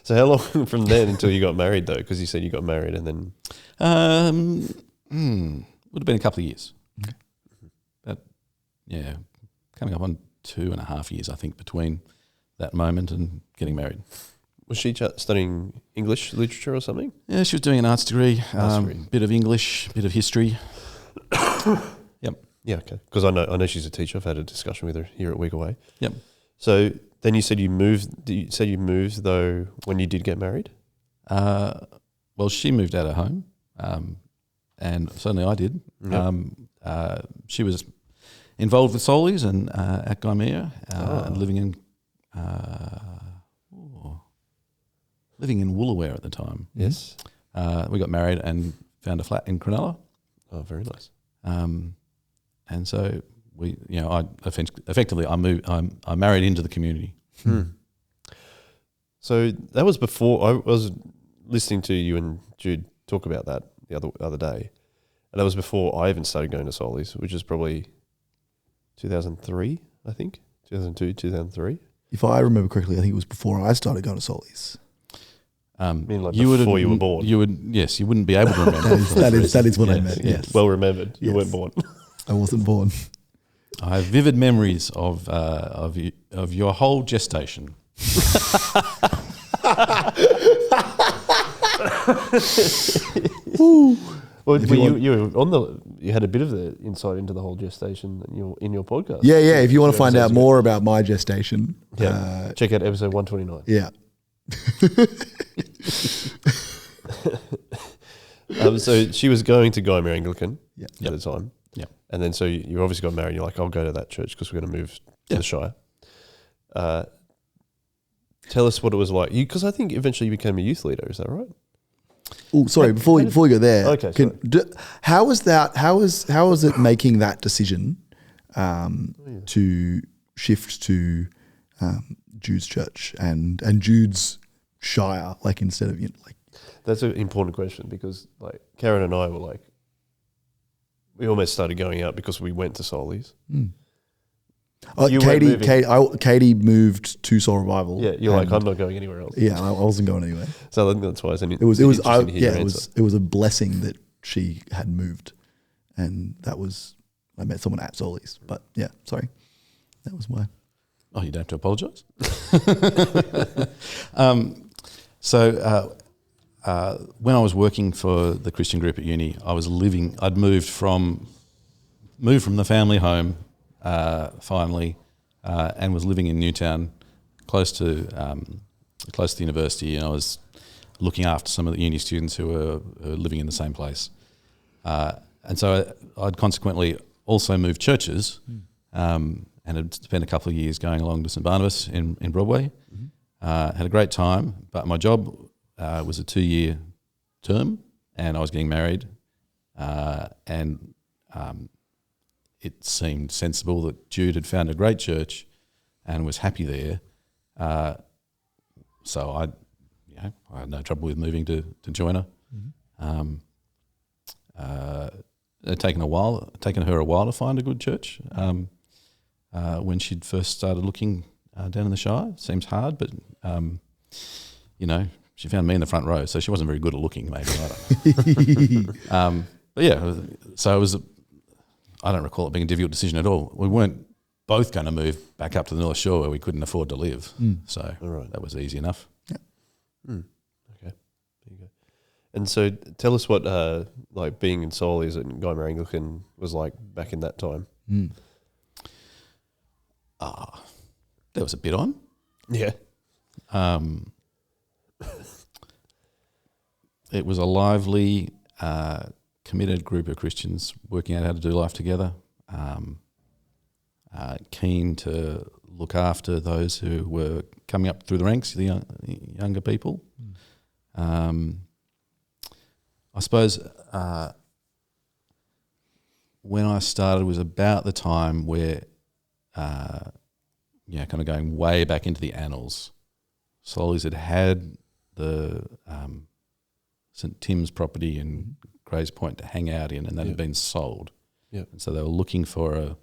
So how long from then until you got married though? Because you said you got married and then Would have been a couple of years. But yeah, coming up on 2.5 years, I think, between that moment and getting married. was she studying English literature or something? Yeah, she was doing an arts degree, Arts degree. bit of English, bit of history. Yep. Yeah, okay. Because I know she's a teacher. I've had a discussion with her here at Week Away. Yep. So then you said you moved. You said you moved though when you did get married. Well, she moved out of home, and certainly I did. Yep. She was involved with Solis and at Gymea, and living in Woolaware at the time. Yes. We got married and found a flat in Cronulla. Oh, very nice. And so I effectively I married into the community. So that was before I was listening to you and Jude talk about that the other day, and that was before I even started going to Solis, which is probably 2003, I think 2002, 2003. If I remember correctly, I think it was before I started going to Solis. Like before you were born. You wouldn't be able to remember. that is what I meant. Yes. Well remembered. You Yes. weren't born. I wasn't born. I have vivid memories of your whole gestation. Well, If you had a bit of the insight into the whole gestation in your podcast. Yeah. If you want to find out episodes more about my gestation, check out episode 129. yeah. So she was going to Guymer Anglican Yeah. at the time. Yep. And then so you obviously got married. You're like, I'll go to that church because we're going to move to the Shire. Tell us what it was like. Because I think eventually you became a youth leader. Is that right? Oh, sorry. Before we go there, Okay, sorry. how was that? How was it making that decision to shift to Jude's church and Jude's Shire, like instead of like? That's an important question because like Karen and I were like, we almost started going out because we went to Soli's. Oh, You weren't moving. Katie moved to Soul Revival. Yeah, you're like, and- I'm not going anywhere else. Yeah, I wasn't going anywhere. So I think that's why I said It was it was a blessing that she had moved, and that was I met someone at Soli's. But yeah, sorry, that was why. Oh, you don't have to apologise. So when I was working for the Christian group at uni, I'd moved from the family home finally, and was living in Newtown, close to the university, and I was looking after some of the uni students who were living in the same place. And so I'd consequently also moved churches, and had spent a couple of years going along to St Barnabas in Broadway. Had a great time, but my job was a 2-year term, and I was getting married, and it seemed sensible that Jude had found a great church and was happy there. So I had no trouble with moving to join her. It had taken her a while to find a good church. When she'd first started looking down in the Shire, it seems hard, but she found me in the front row, so she wasn't very good at looking, maybe. I don't know. But yeah, so it was. I don't recall it being a difficult decision at all. We weren't both going to move back up to the North Shore where we couldn't afford to live, so that was easy enough. Okay, there you go. And so tell us what like being in Soli's and Guymer Anglican was like back in that time. There was a bit on. Yeah. It was a lively, committed group of Christians working out how to do life together, keen to look after those who were coming up through the ranks, the younger people. I suppose when I started was about the time where, kind of going way back into the annals, Soli's had the St Tim's property in Grays Point to hang out in, and that had been sold. Yep. And so they were looking for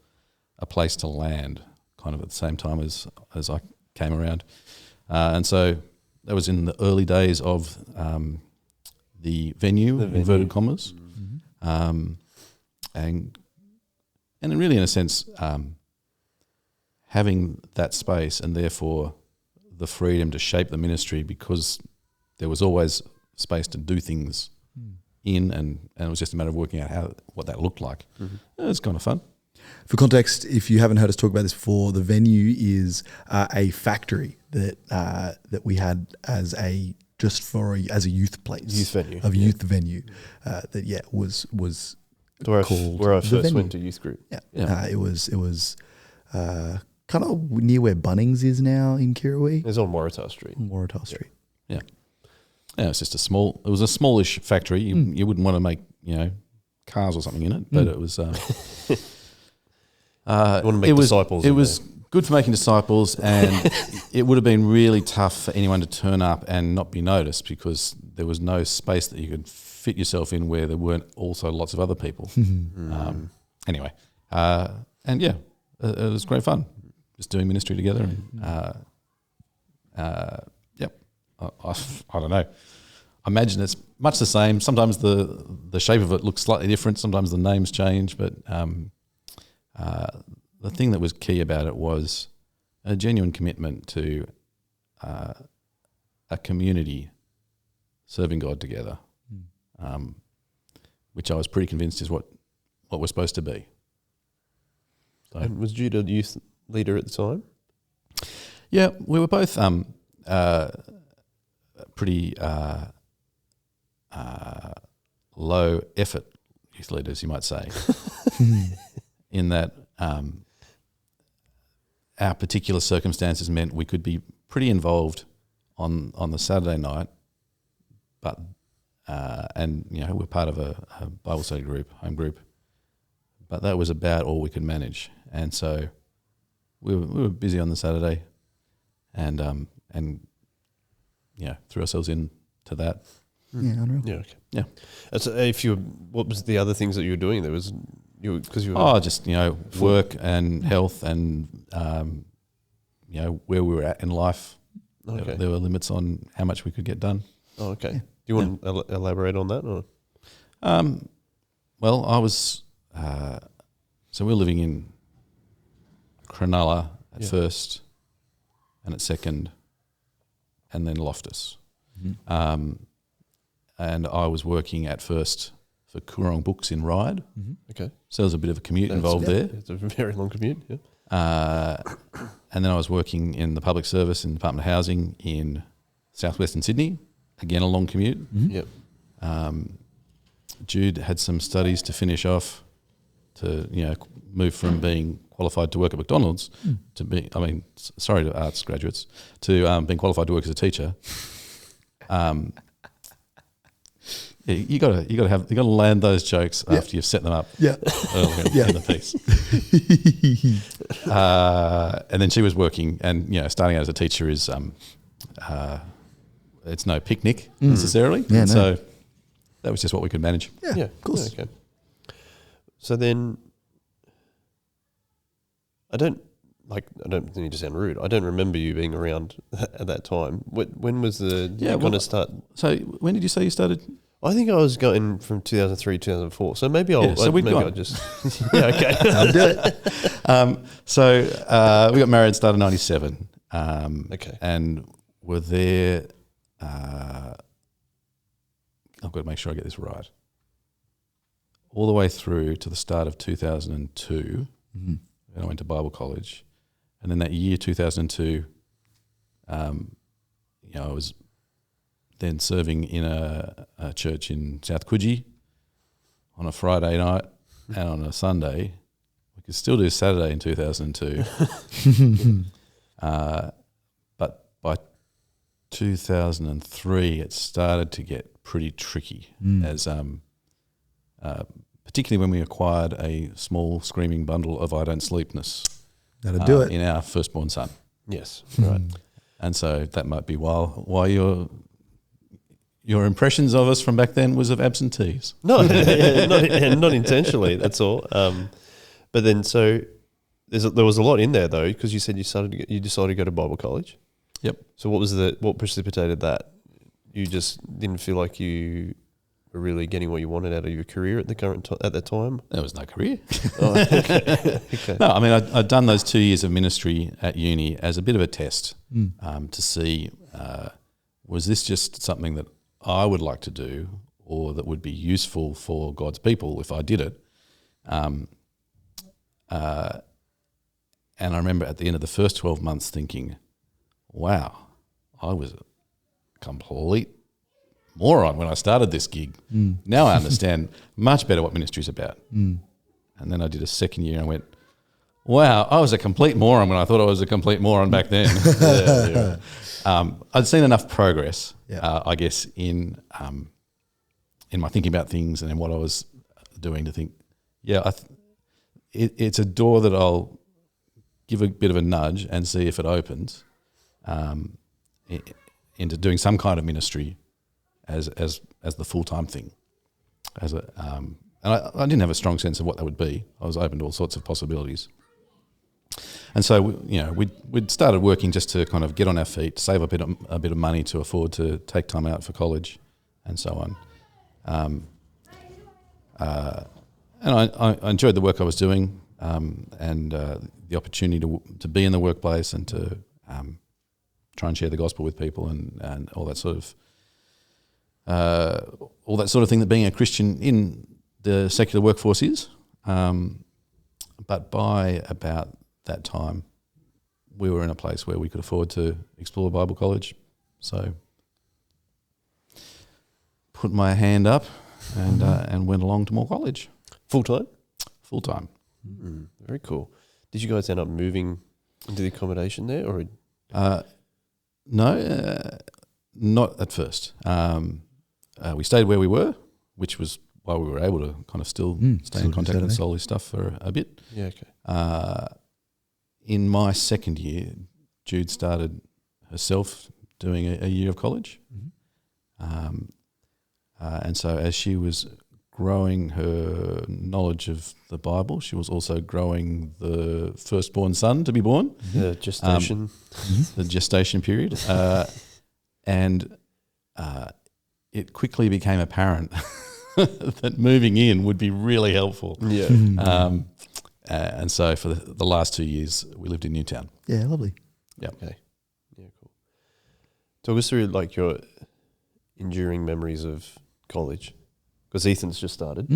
a place to land kind of at the same time as I came around. And so that was in the early days of the venue, inverted commas. And really, in a sense, having that space and therefore the freedom to shape the ministry, because there was always space to do things in, and it was just a matter of working out what that looked like. It was kind of fun. For context, if you haven't heard us talk about this before, the venue is a factory that we had as a youth place, Youth venue. Youth venue that was called where I the first venue. went to youth group. It was kind of near where Bunnings is now in Kirrawee, It's on Waratah Street. Waratah Street. Yeah, it's just it was a smallish factory. You wouldn't want to make, cars or something in it, but it was, You want to make disciples. It was good for making disciples, and it would have been really tough for anyone to turn up and not be noticed, because there was no space that you could fit yourself in where there weren't also lots of other people. Anyway, and yeah, it was great fun, just doing ministry together. And I don't know. I imagine it's much the same. Sometimes the shape of it looks slightly different. Sometimes the names change, but the thing that was key about it was a genuine commitment to a community serving God together, which I was pretty convinced is what we're supposed to be. So, And was Jude a youth leader at the time? yeah, we were both pretty low effort youth leaders, you might say, in that our particular circumstances meant we could be pretty involved on the Saturday night, but and we're part of a Bible study group, home group, but that was about all we could manage, and so we were busy on the Saturday, and threw ourselves into that. Yeah, unreal. Yeah. Okay. Yeah. And so what was the other things that you were doing? There was because you were just work and health and where we were at in life. Okay. There were limits on how much we could get done. Oh, okay. Do you want to elaborate on that? Or? Well, I was so we were living in Cronulla at first, and at second, and then Loftus. Mm-hmm. And I was working at first for Coorong Books in Ryde. Mm-hmm. Okay. So there was a bit of a commute involved there. It's a very long commute. Yeah. And then I was working in the public service in the Department of Housing in southwestern Sydney. Again, a long commute. Mm-hmm. Yep. Jude had some studies to finish off to, move from being qualified to work at McDonald's to be, to arts graduates, to being qualified to work as a teacher. You got to land those jokes after you've set them up. Yeah. Earlier in the piece. And then she was working, and starting out as a teacher is it's no picnic necessarily. Yeah, so that was just what we could manage. Yeah, of course. Yeah, okay. So then, I don't need to sound rude. I don't remember you being around at that time. When was the kind of start? So when did you say you started? I think I was going from 2003, 2004. So maybe I'll just yeah, okay. I'll do it. So we got married and started in 97. Okay. And were there. I've got to make sure I get this right. All the way through to the start of 2002, and I went to Bible college, and then that year 2002, I was then serving in a church in South Coogee on a Friday night and on a Sunday. We could still do Saturday in 2002, but by 2003 it started to get pretty tricky, as particularly when we acquired a small screaming bundle of I don't sleepness. That'll do it. In our firstbborn son. Yes, right. And so that might be why your impressions of us from back then was of absentees. No, not intentionally. That's all. But then, so there was a lot in there though, because you said you decided to go to Bible college. Yep. So what precipitated that? You just didn't feel like you were really getting what you wanted out of your career at that time. There was no career. Oh, okay. No, I'd done those 2 years of ministry at uni as a bit of a test to see was this just something that I would like to do, or that would be useful for God's people if I did it. And I remember at the end of the first 12 months thinking, wow, I was a complete moron when I started this gig. Now I understand much better what ministry is about. And then I did a second year and I went, wow, I was a complete moron when I thought I was a complete moron back then. I'd seen enough progress, I guess, in my thinking about things and in what I was doing to think, it's a door that I'll give a bit of a nudge and see if it opens into doing some kind of ministry as the full-time thing. And I didn't have a strong sense of what that would be. I was open to all sorts of possibilities. And so, we'd started working just to kind of get on our feet, save a bit of money to afford to take time out for college and so on. And I enjoyed the work I was doing, and the opportunity to be in the workplace and to try and share the gospel with people and all that sort of thing that being a Christian in the secular workforce is. But by about that time, we were in a place where we could afford to explore Bible college. So put my hand up and went along to Moore College Full time? full time. Very cool. Did you guys end up moving into the accommodation there, or No, not at first. We stayed where we were, which was why we were able to kind of still stay in contact with Solly's stuff for a bit. yeah, okay. In my second year, Jude started herself doing a year of college. And so as she was growing her knowledge of the Bible, she was also growing the firstborn son to be born, The gestation. the gestation period. And it quickly became apparent that moving in would be really helpful. Yeah. And so for the last 2 years, we lived in Newtown. Yeah, lovely. Okay. Yeah, cool. Talk us through like your enduring memories of college, because Ethan's just started,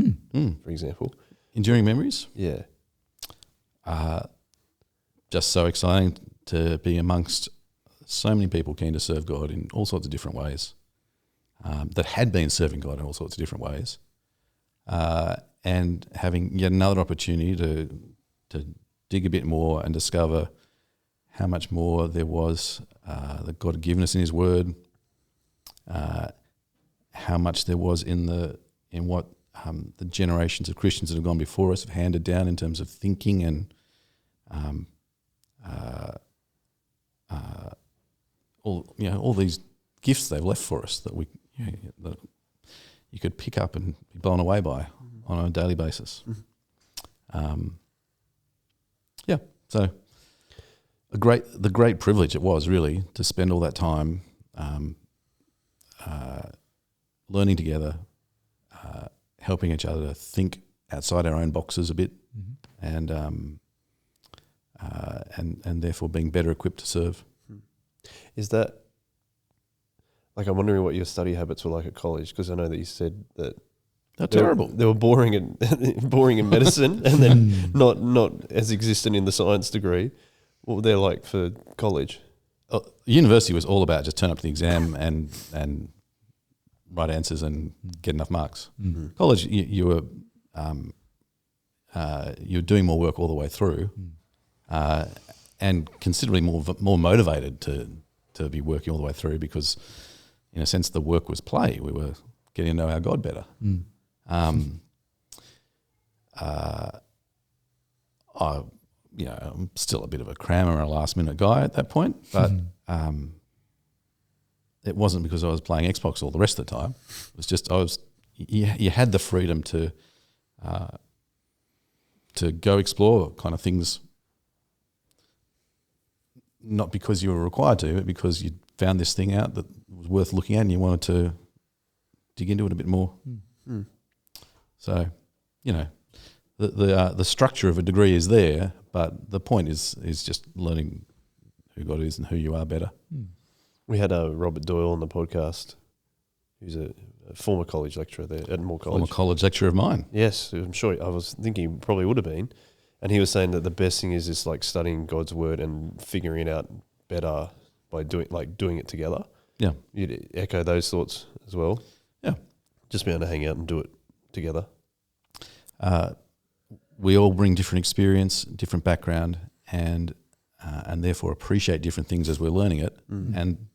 for example. Enduring memories. Yeah. Just so exciting to be amongst so many people keen to serve God in all sorts of different ways, that had been serving God in all sorts of different ways, and having yet another opportunity to dig a bit more and discover how much more there was that God had given us in His Word, how much there was in what the generations of Christians that have gone before us have handed down in terms of thinking and all these gifts they've left for us that that you could pick up and be blown away by on a daily basis. So the great privilege it was really to spend all that time learning together, helping each other to think outside our own boxes a bit, and therefore being better equipped to serve. Is that, like, I'm wondering what your study habits were like at college, because I know that you said that They're terrible. They were boring in boring in medicine, and then not as existent in the science degree. What were they like for college? University was all about just turn up to the exam and write answers and get enough marks. College, you were doing more work all the way through, and considerably more motivated to be working all the way through, because, in a sense, the work was play. We were getting to know our God better. I'm still a bit of a crammer and a last minute guy at that point, but it wasn't because I was playing Xbox all the rest of the time. It was just you had the freedom to go explore kind of things, not because you were required to, but because you found this thing out that was worth looking at and you wanted to dig into it a bit more. So, the structure of a degree is there, but the point is just learning who God is and who you are better. We had Robert Doyle on the podcast, who's a former college lecturer there at Moore College. Former college lecturer of mine. Yes, I'm sure. I was thinking he probably would have been. And he was saying that the best thing is like studying God's word and figuring it out better by doing it together. Yeah. You'd echo those thoughts as well. Yeah. Just be able to hang out and do it together. We all bring different experience, different background, and therefore appreciate different things as we're learning it. And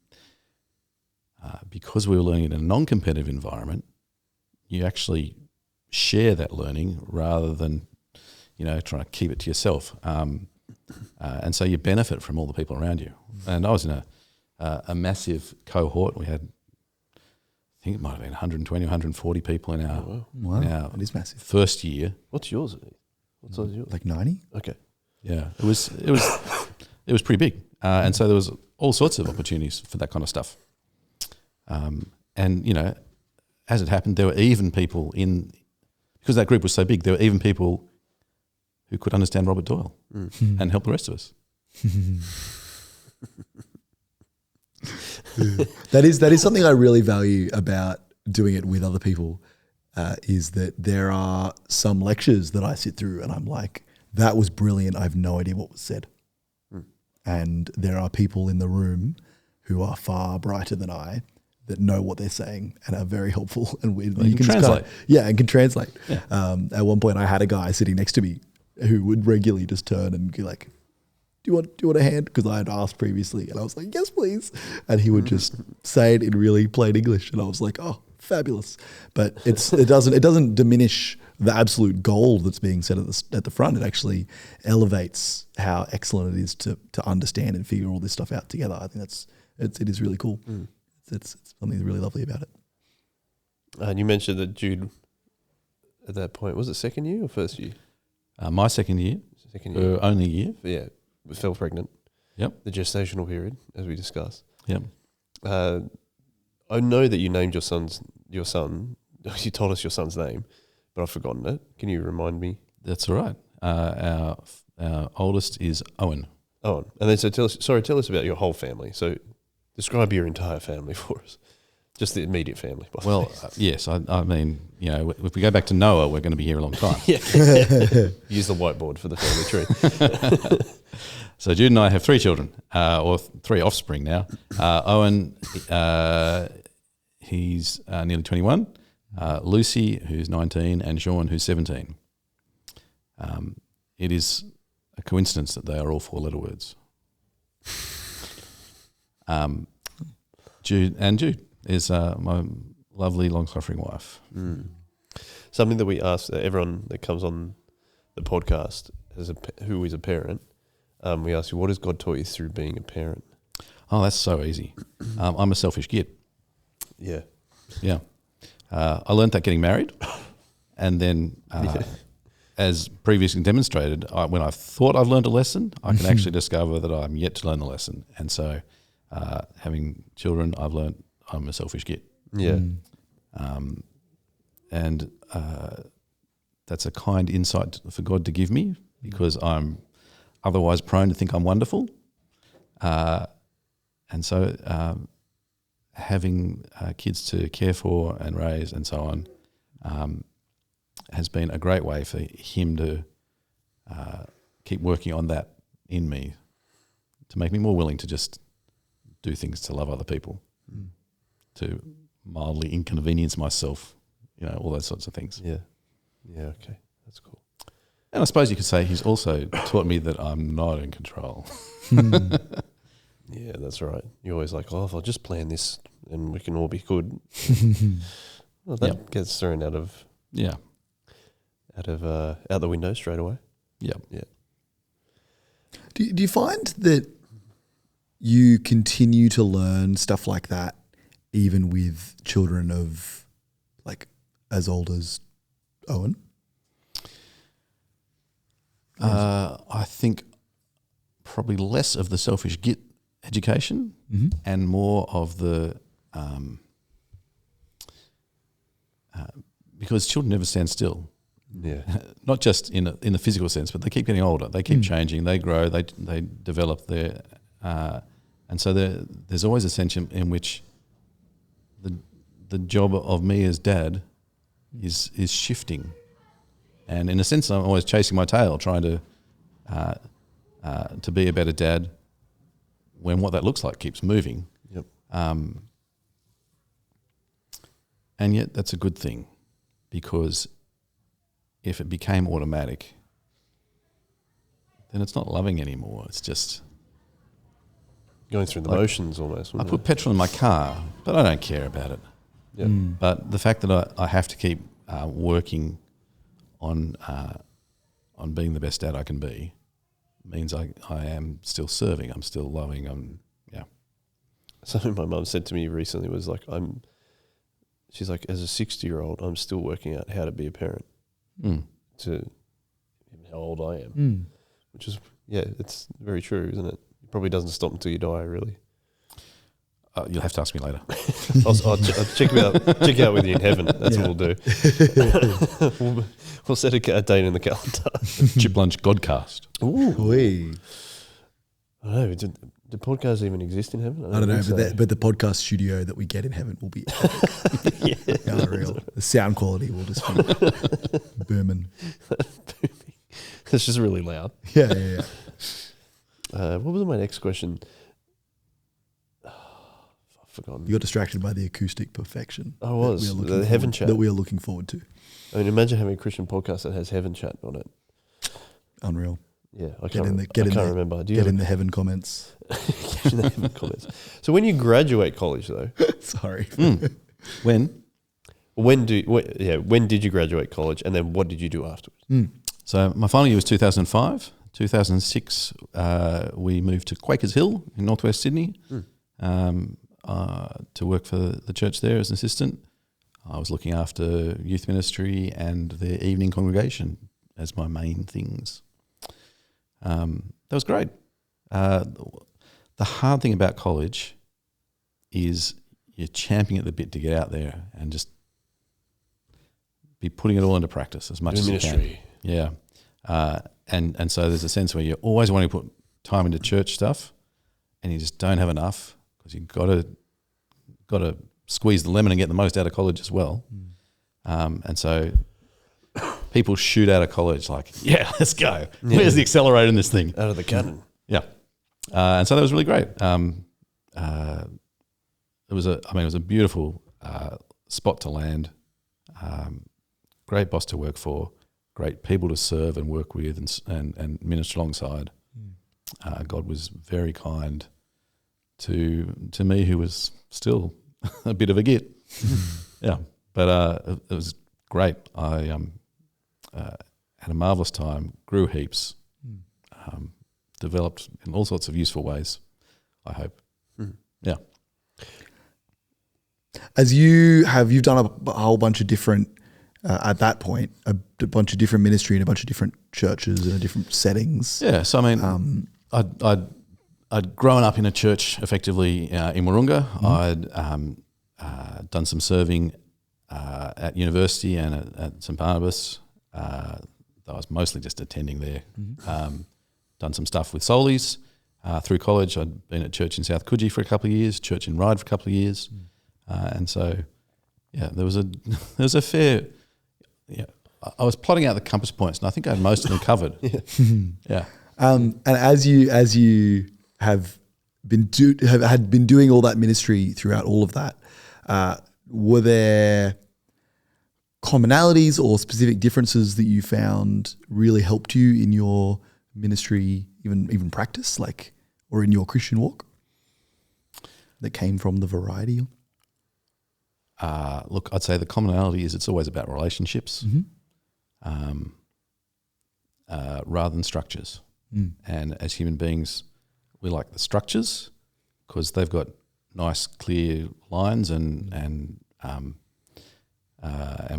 because we were learning it in a non-competitive environment, you actually share that learning rather than trying to keep it to yourself. And so you benefit from all the people around you. And I was in a massive cohort. We had, I think it might have been 120, 140 people in our, It is massive. first year. What's yours? What size is yours? Like 90? Okay. Yeah, it was pretty big. And so there was all sorts of opportunities for that kind of stuff. And, as it happened, there were even people because that group was so big, there were even people who could understand Robert Doyle and help the rest of us. That is something I really value about doing it with other people, is that there are some lectures that I sit through and I'm like, that was brilliant. I have no idea what was said. And there are people in the room who are far brighter than I that know what they're saying and are very helpful and weird. They can just translate. and can translate. Yeah. At one point, I had a guy sitting next to me who would regularly just turn and be like, do you want a hand? Because I had asked previously, and I was like, yes, please. And he would just say it in really plain English, and I was like, oh, fabulous. But it doesn't diminish the absolute goal that's being set at the front. It actually elevates how excellent it is to understand and figure all this stuff out together. I think it is really cool. It's something really lovely about it. And you mentioned that Jude, at that point, was it second year or first year? My second year, Second year. only year. Yeah, fell pregnant. Yep. The gestational period, as we discussed. Yep. I know that you named your son. You told us your son's name, but I've forgotten it. Can you remind me? That's all right. Our oldest is Owen. Oh, and then so tell us about your whole family. So describe your entire family for us. Just the immediate family. by the Well, way. yes, I mean, if we go back to Noah, we're going to be here a long time. Use the whiteboard for the family tree. So Jude and I have 3 children, or 3 offspring now. Owen, he's nearly 21. Lucy, who's 19, and Sean, who's 17. It is a coincidence that they are all 4-letter words. Jude is my lovely, long-suffering wife. Something that we ask everyone that comes on the podcast who is a parent, we ask you, what has God taught you through being a parent? Oh, that's so easy. I'm a selfish git. Yeah. Yeah. I learned that getting married. And then, as previously demonstrated, when I thought I've learned a lesson, I can actually discover that I'm yet to learn the lesson. And so, having children, I've learned I'm a selfish git. Yeah. And that's a kind insight for God to give me, because I'm otherwise prone to think I'm wonderful. And so having kids to care for and raise and so on has been a great way for him to keep working on that in me, to make me more willing to just do things to love other people, to mildly inconvenience myself, all those sorts of things. Yeah. Yeah, okay. That's cool. And I suppose you could say he's also taught me that I'm not in control. Yeah, that's right. You're always like, if I'll just plan this and we can all be good. Well, that gets thrown out the window straight away. Yeah. Yeah. Do you find that you continue to learn stuff like that even with children of as old as Owen? I think probably less of the selfish git education and more of the because children never stand still. Yeah. Not just in the physical sense, but they keep getting older. They keep changing. They grow. They develop their, and so there's always a sense in which the job of me as dad is shifting, and in a sense, I'm always chasing my tail, trying to be a better dad when what that looks like keeps moving. Yep. And yet, that's a good thing, because if it became automatic, then it's not loving anymore. It's just Going through the motions almost. I put petrol in my car, but I don't care about it. Yep. But the fact that I have to keep working on being the best dad I can be means I am still serving. I'm still loving. Something my mum said to me recently was like, she's like, as a 60-year-old, I'm still working out how to be a parent to how old I am, which is, it's very true, isn't it? It probably doesn't stop until you die, really. You'll have to ask me later. I'll check out with you in heaven. That's what we'll do. We'll set a date in the calendar. Chip Lunch Godcast. Ooh. I don't know. Do podcasts even exist in heaven? I don't know, but the podcast studio that we get in heaven will be epic. Unreal. The sound quality will just be booming. It's just really loud. Yeah. What was my next question? I forgotten. You got distracted by the acoustic perfection. I was. that we are The looking heaven forward- chat. that we are looking forward to. I mean, imagine having a Christian podcast that has heaven chat on it. Unreal. Yeah, I Get can't, in the- I get in can't the- remember. Do you Get have in the heaven comments. get in the heaven comments? So when you graduate college, though, Sorry. When? when did you graduate college, and then what did you do afterwards? So my final year was 2005. 2006, we moved to Quakers Hill in northwest Sydney to work for the church there as an assistant. I was looking after youth ministry and the evening congregation as my main things. That was great. The hard thing about college is you're champing at the bit to get out there and just be putting it all into practice as much Do as you can. ministry. Yeah. And so there's a sense where you're always wanting to put time into church stuff and you just don't have enough because you've got to squeeze the lemon and get the most out of college as well. And so people shoot out of college like, yeah, let's go. Where's the accelerator in this thing? Out of the cannon. Yeah. And so that was really great. It was a beautiful spot to land. Great boss to work for. Great people to serve and work with and minister alongside. God was very kind to me, who was still a bit of a git. Yeah, but it was great. I had a marvelous time, grew heaps, developed in all sorts of useful ways, I hope. Yeah. As you've done a whole bunch of different, at that point, a bunch of different ministry in a bunch of different churches and different settings. Yeah, so I mean, I'd grown up in a church effectively in Wahroonga. I'd done some serving at university and at St Barnabas. I was mostly just attending there. Done some stuff with Solis. Through college, I'd been at church in South Coogee for a couple of years, church in Ryde for a couple of years. And so, yeah, there was a fair... Yeah, I was plotting out the compass points, and I think I had most of them covered. Yeah. And as you have been had been doing all that ministry throughout all of that, were there commonalities or specific differences that you found really helped you in your ministry, even practice, like, or in your Christian walk, that came from the variety? Look, I'd say the commonality is it's always about relationships rather than structures. And as human beings, we like the structures because they've got nice, clear lines and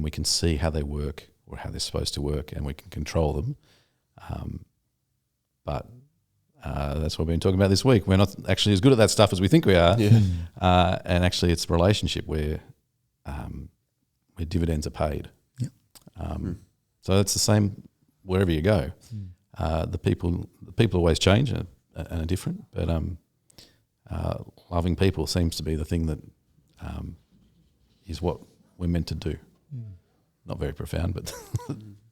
we can see how they work or how they're supposed to work, and we can control them. But that's what we've been talking about this week. We're not actually as good at that stuff as we think we are. And actually it's relationship where dividends are paid. So it's the same wherever you go. The people always change and are different, but loving people seems to be the thing that is what we're meant to do. Not very profound, but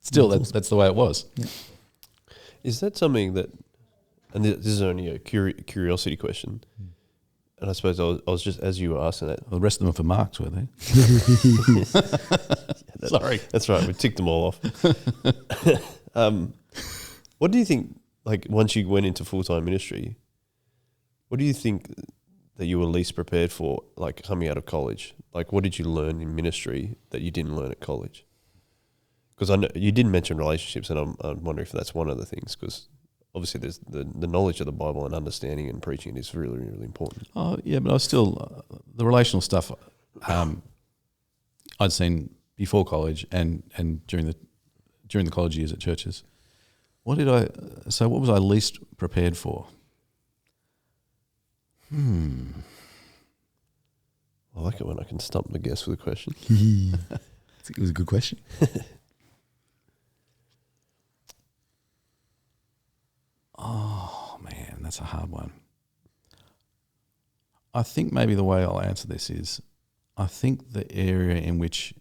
still, that's the way it was. Is that something that, and this is only a curiosity question, and I suppose I was just, as you were asking that. The rest of them are for marks, were they? Sorry. That's right, we ticked them all off. What do you think, like, once you went into full-time ministry, what do you think that you were least prepared for, like, coming out of college? Like, what did you learn in ministry that you didn't learn at college? Because I know you didn't mention relationships, and I'm wondering if that's one of the things, because obviously there's the knowledge of the Bible and understanding and preaching is really, really important. Oh, yeah, but I was still, the relational stuff I'd seen before college and during the college years at churches. What was I least prepared for? I like it when I can stump the guest with a question. It was a good question. Oh, man, that's a hard one. I think maybe the way I'll answer this is I think the area in which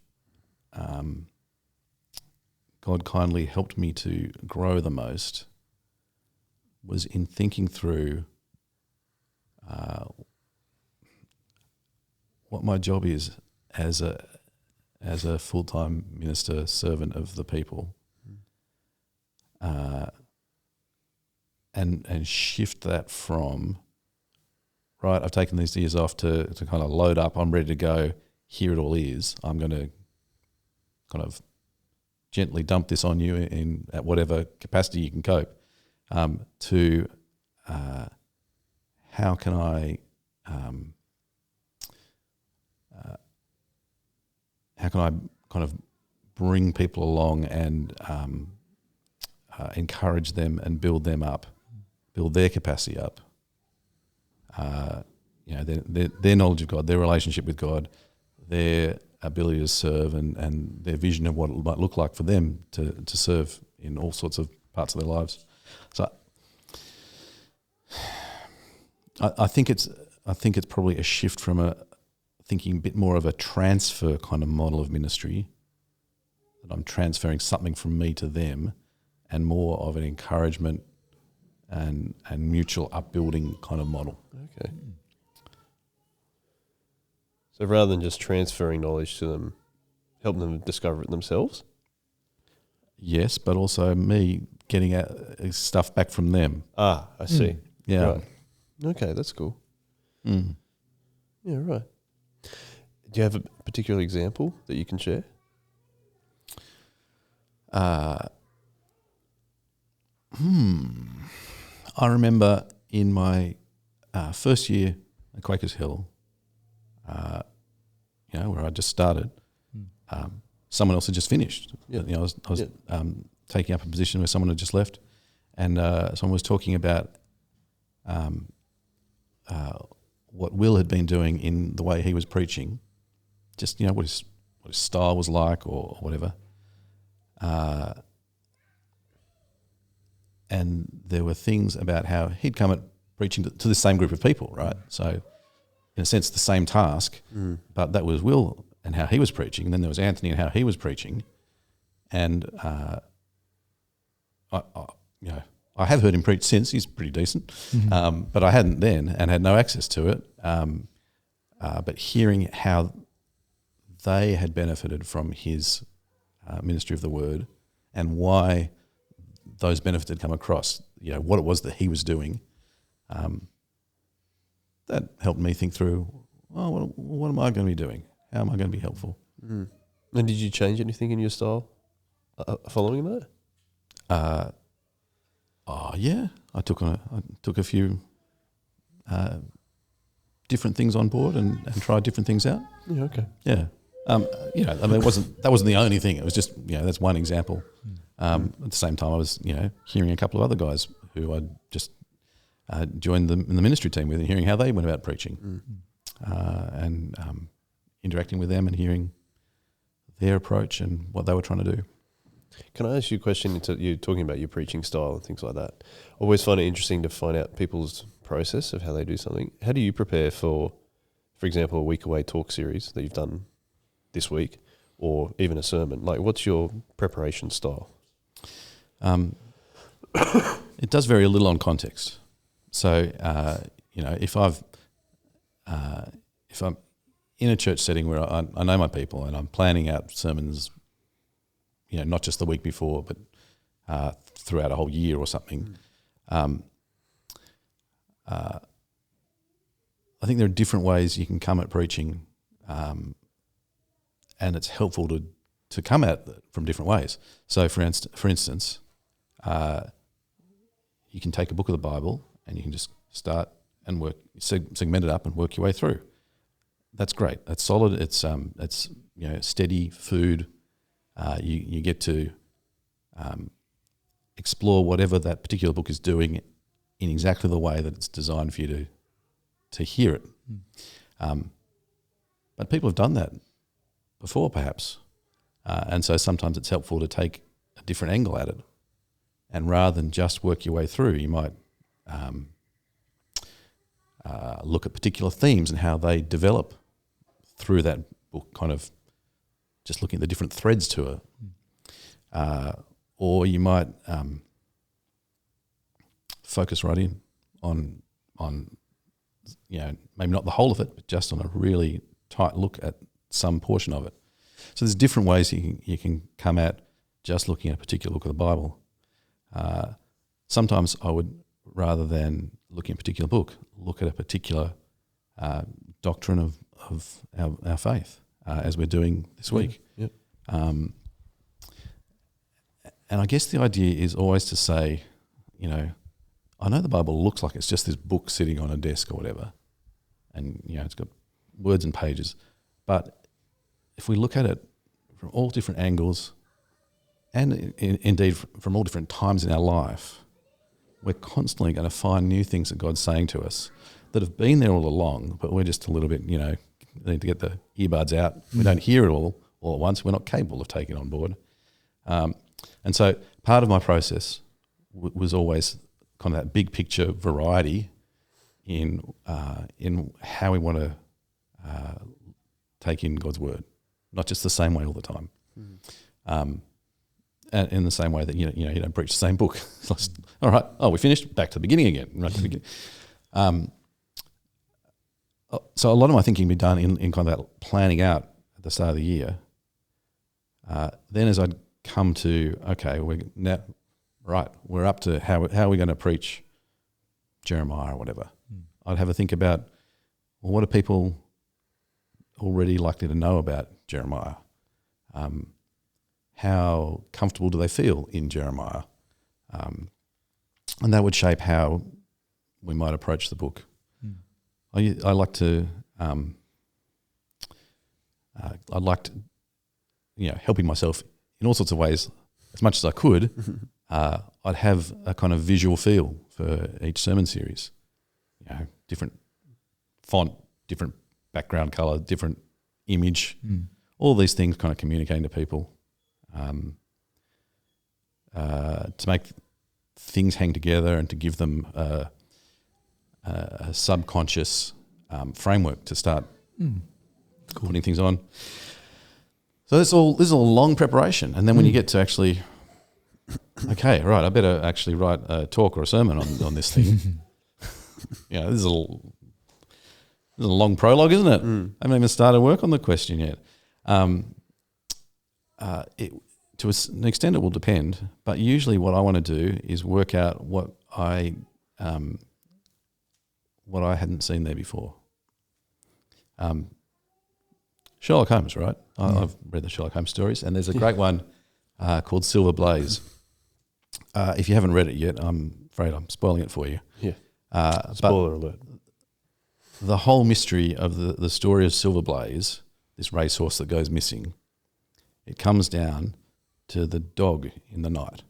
God kindly helped me to grow the most was in thinking through what my job is as a full-time minister, servant of the people, and shift that from, right, I've taken these years off to kind of load up, I'm ready to go, here it all is, I'm going to kind of gently dump this on you at whatever capacity you can cope, to how can I kind of bring people along and encourage them and build them up, build their capacity up. Their knowledge of God, their relationship with God, their ability to serve, and their vision of what it might look like for them to serve in all sorts of parts of their lives. So I think it's probably a shift from thinking a bit more of a transfer kind of model of ministry, that I'm transferring something from me to them, and more of an encouragement and mutual upbuilding kind of model. Okay. So rather than just transferring knowledge to them, help them discover it themselves? Yes, but also me getting stuff back from them. Ah, I see. Yeah. Right. Okay, that's cool. Mm. Yeah, right. Do you have a particular example that you can share? I remember in my first year at Quakers Hill, where I just started, someone else had just finished. Yeah. I was taking up a position where someone had just left, and someone was talking about what Will had been doing in the way he was preaching, just what his style was like or whatever. And there were things about how he'd come at preaching to the same group of people, right? So, in a sense, the same task, but that was Will and how he was preaching. And then there was Anthony and how he was preaching. And I have heard him preach since. He's pretty decent, but I hadn't then and had no access to it. But hearing how they had benefited from his ministry of the word and why those benefits had come across, what it was that he was doing, that helped me think through, what am I going to be doing? How am I going to be helpful? Mm. And did you change anything in your style following that? Yeah. I took a few different things on board and tried different things out. Yeah, okay. Yeah. That wasn't the only thing. It was just, that's one example. At the same time, I was, hearing a couple of other guys who I'd just joined in the ministry team with, and hearing how they went about preaching, and interacting with them and hearing their approach and what they were trying to do. Can I ask you a question? You're talking about your preaching style and things like that. I always find it interesting to find out people's process of how they do something. How do you prepare for example, a week away talk series that you've done this week, or even a sermon? Like, what's your preparation style? It does vary a little on context. So, if I'm in a church setting where I know my people and I'm planning out sermons, not just the week before, but throughout a whole year or something, I think there are different ways you can come at preaching, and it's helpful to come at it from different ways. So, for instance, you can take a book of the Bible and you can just start and segment it up and work your way through. That's great. That's solid. It's steady food. You get to explore whatever that particular book is doing in exactly the way that it's designed for you to hear it. But people have done that before, perhaps, and so sometimes it's helpful to take a different angle at it. And rather than just work your way through, you might look at particular themes and how they develop through that book, kind of just looking at the different threads to it. Or you might focus right in on maybe not the whole of it, but just on a really tight look at some portion of it. So there's different ways you can come at just looking at a particular look of the Bible. Sometimes I would, rather than looking at a particular book, look at a particular doctrine of our faith, as we're doing this week. Yep. And I guess the idea is always to say, I know the Bible looks like it's just this book sitting on a desk or whatever, and it's got words and pages, but if we look at it from all different angles, and indeed from all different times in our life, we're constantly going to find new things that God's saying to us that have been there all along, but we're just a little bit, need to get the earbuds out. We don't hear it all at once. We're not capable of taking it on board. And so part of my process was always kind of that big picture variety in how we want to take in God's word, not just the same way all the time. And in the same way that you don't preach the same book. It's like, all right, we finished. Back to the beginning again. Right to the beginning. So a lot of my thinking be done in kind of that planning out at the start of the year. Then as I'd come to, okay, we're up to how are we going to preach Jeremiah or whatever. I'd have a think about, well, what are people already likely to know about Jeremiah? How comfortable do they feel in Jeremiah? And that would shape how we might approach the book. I like to, helping myself in all sorts of ways as much as I could. I'd have a kind of visual feel for each sermon series. Different font, different background color, different image. All these things kind of communicating to people. To make things hang together and to give them a subconscious framework to start putting things on. So this is all long preparation, and then when you get to actually, okay, right, I better actually write a talk or a sermon on this thing. This is a long prologue, isn't it? I haven't even started work on the question yet. To an extent, it will depend, but usually what I want to do is work out what I hadn't seen there before. Sherlock Holmes, right? I've read the Sherlock Holmes stories, and there's a great one called Silver Blaze. If you haven't read it yet, I'm afraid I'm spoiling it for you. Yeah. Spoiler alert. The whole mystery of the story of Silver Blaze, this racehorse that goes missing, it comes down to the dog in the night.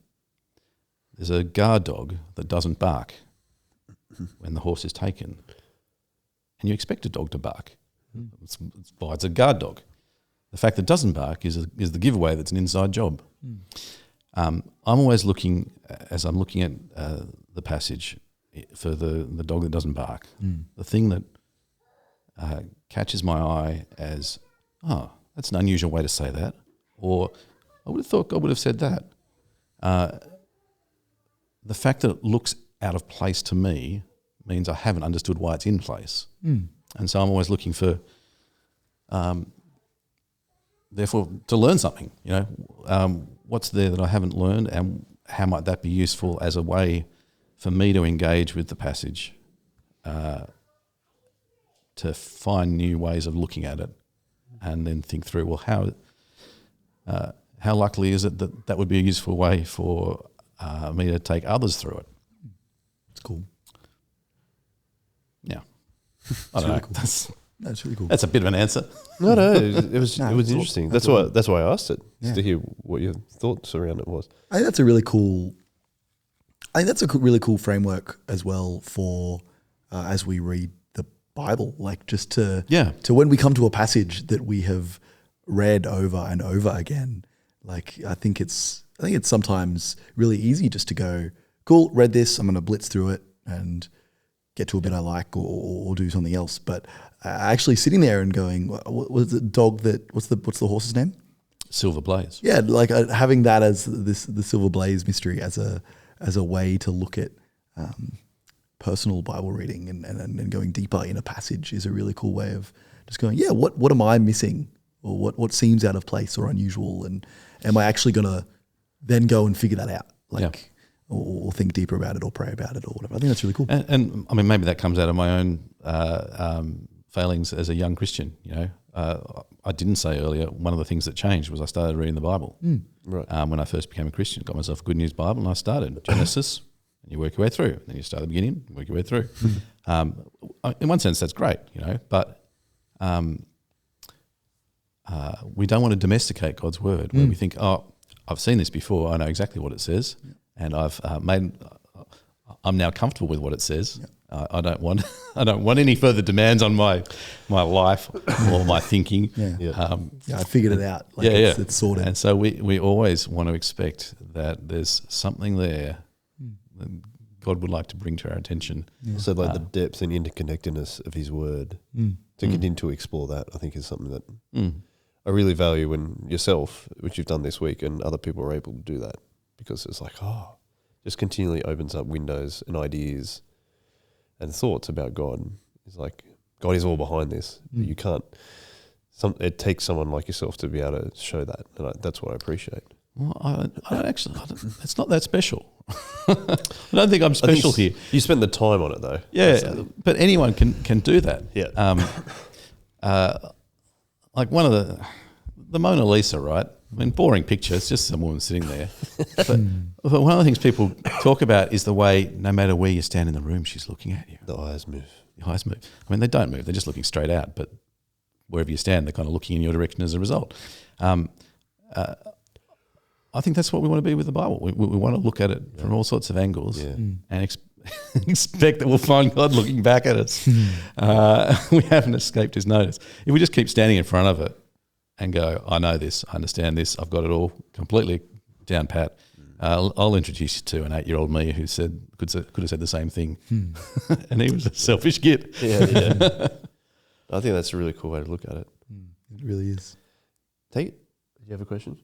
There's a guard dog that doesn't bark when the horse is taken. And you expect a dog to bark. It's a guard dog. The fact that it doesn't bark is the giveaway that's an inside job. I'm always looking, as I'm looking at the passage, for the dog that doesn't bark. The thing that catches my eye as, that's an unusual way to say that. Or I would have thought God would have said that. The fact that it looks out of place to me means I haven't understood why it's in place. And so I'm always looking for, therefore, to learn something. What's there that I haven't learned, and how might that be useful as a way for me to engage with the passage, to find new ways of looking at it, and then think through, well, how likely is it that would be a useful way for me to take others through it? It's cool. Yeah. I don't know. Cool. That's really cool. That's a bit of an answer. No, it was interesting. That's awesome. why I asked it, just to hear what your thoughts around it was. I think that's a really cool. Really cool framework as well for as we read the Bible, like just to when we come to a passage that we have read over and over again. Like I think it's sometimes really easy just to go, cool, read this, I'm going to blitz through it and get to a bit I like or do something else. But actually sitting there and going, what was the dog that? What's the horse's name? Silver Blaze. Yeah, like having that as the Silver Blaze mystery as a way to look at personal Bible reading and going deeper in a passage is a really cool way of just going, yeah, what am I missing, or what seems out of place or unusual, and am I actually going to then go and figure that out, like, or think deeper about it, or pray about it, or whatever. I think that's really cool. And I mean, maybe that comes out of my own failings as a young Christian. I didn't say earlier, one of the things that changed was I started reading the Bible. Right. When I first became a Christian, got myself a Good News Bible, and I started Genesis, and you work your way through. Then you start at the beginning, work your way through. In one sense, that's great, but we don't want to domesticate God's word, where we think, oh, I've seen this before, I know exactly what it says, and I'm now comfortable with what it says. I don't want any further demands on my life or my thinking. I figured it out. It's sorted. And so we always want to expect that there's something there that God would like to bring to our attention. So like the depth and interconnectedness of his word, to continue to explore that, I think is something that I really value when yourself, which you've done this week, and other people are able to do that, because it's like, just continually opens up windows and ideas and thoughts about God. It's like, God is all behind this. You can't, it takes someone like yourself to be able to show that. And that's what I appreciate. Well, I don't actually, it's not that special. I don't think I'm special here. You spent the time on it though. Yeah, but anyone can do that. Yeah. Like one of the Mona Lisa, right? I mean, boring picture. It's just some woman sitting there. But one of the things people talk about is the way, no matter where you stand in the room, she's looking at you. The eyes move. The eyes move. I mean, they don't move. They're just looking straight out. But wherever you stand, they're kind of looking in your direction as a result. I think that's what we want to be with the Bible. We want to look at it from all sorts of angles and expect that we'll find God looking back at us. We haven't escaped his notice. If we just keep standing in front of it and go, I know this, I understand this, I've got it all completely down pat. I'll introduce you to an 8-year-old me who could have said the same thing, and he was a selfish git. Yeah. I think that's a really cool way to look at it. It really is. Take it. Do you have a question?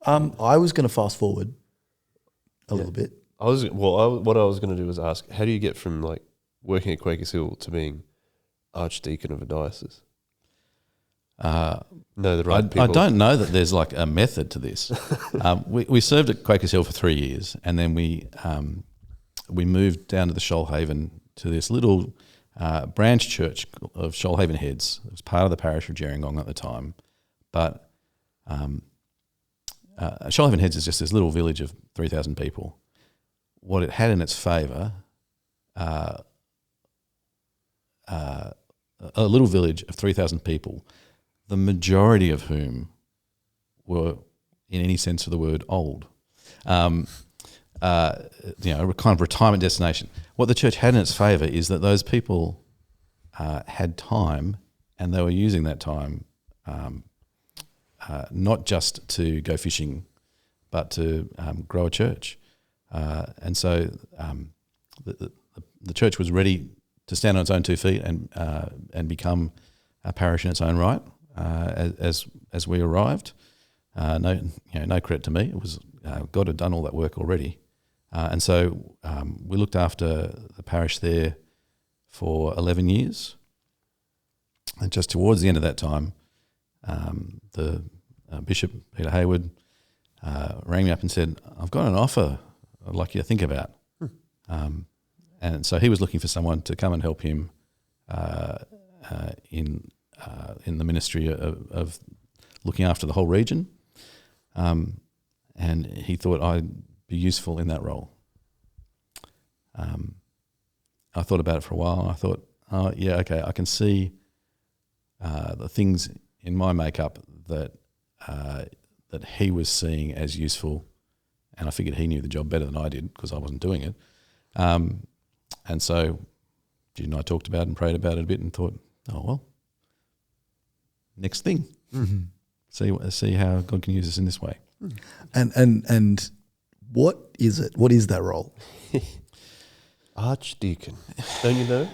I was going to fast forward a little bit. What I was going to do was ask, how do you get from like working at Quakers Hill to being archdeacon of a diocese? The right people. I don't know that there's like a method to this. We served at Quakers Hill for 3 years, and then we moved down to the Shoalhaven to this little branch church of Shoalhaven Heads. It was part of the parish of Gerringong at the time, but Shoalhaven Heads is just this little village of 3,000 people. What it had in its favour, a little village of 3,000 people, the majority of whom were, in any sense of the word, old. A kind of retirement destination. What the church had in its favour is that those people had time, and they were using that time not just to go fishing, but to grow a church. And so the church was ready to stand on its own 2 feet and become a parish in its own right as we arrived. No credit to me. It was God had done all that work already. And so we looked after the parish there for 11 years. And just towards the end of that time, the Bishop Peter Hayward rang me up and said, I've got an offer I'd like you to think about. And so he was looking for someone to come and help him in the ministry of looking after the whole region. And he thought I'd be useful in that role. I thought about it for a while, and I thought, I can see the things in my makeup that he was seeing as useful, and I figured he knew the job better than I did because I wasn't doing it. And so Jude and I talked about it and prayed about it a bit and thought, next thing. Mm-hmm. See how God can use us in this way. And what is it? What is that role? Archdeacon. Don't you know?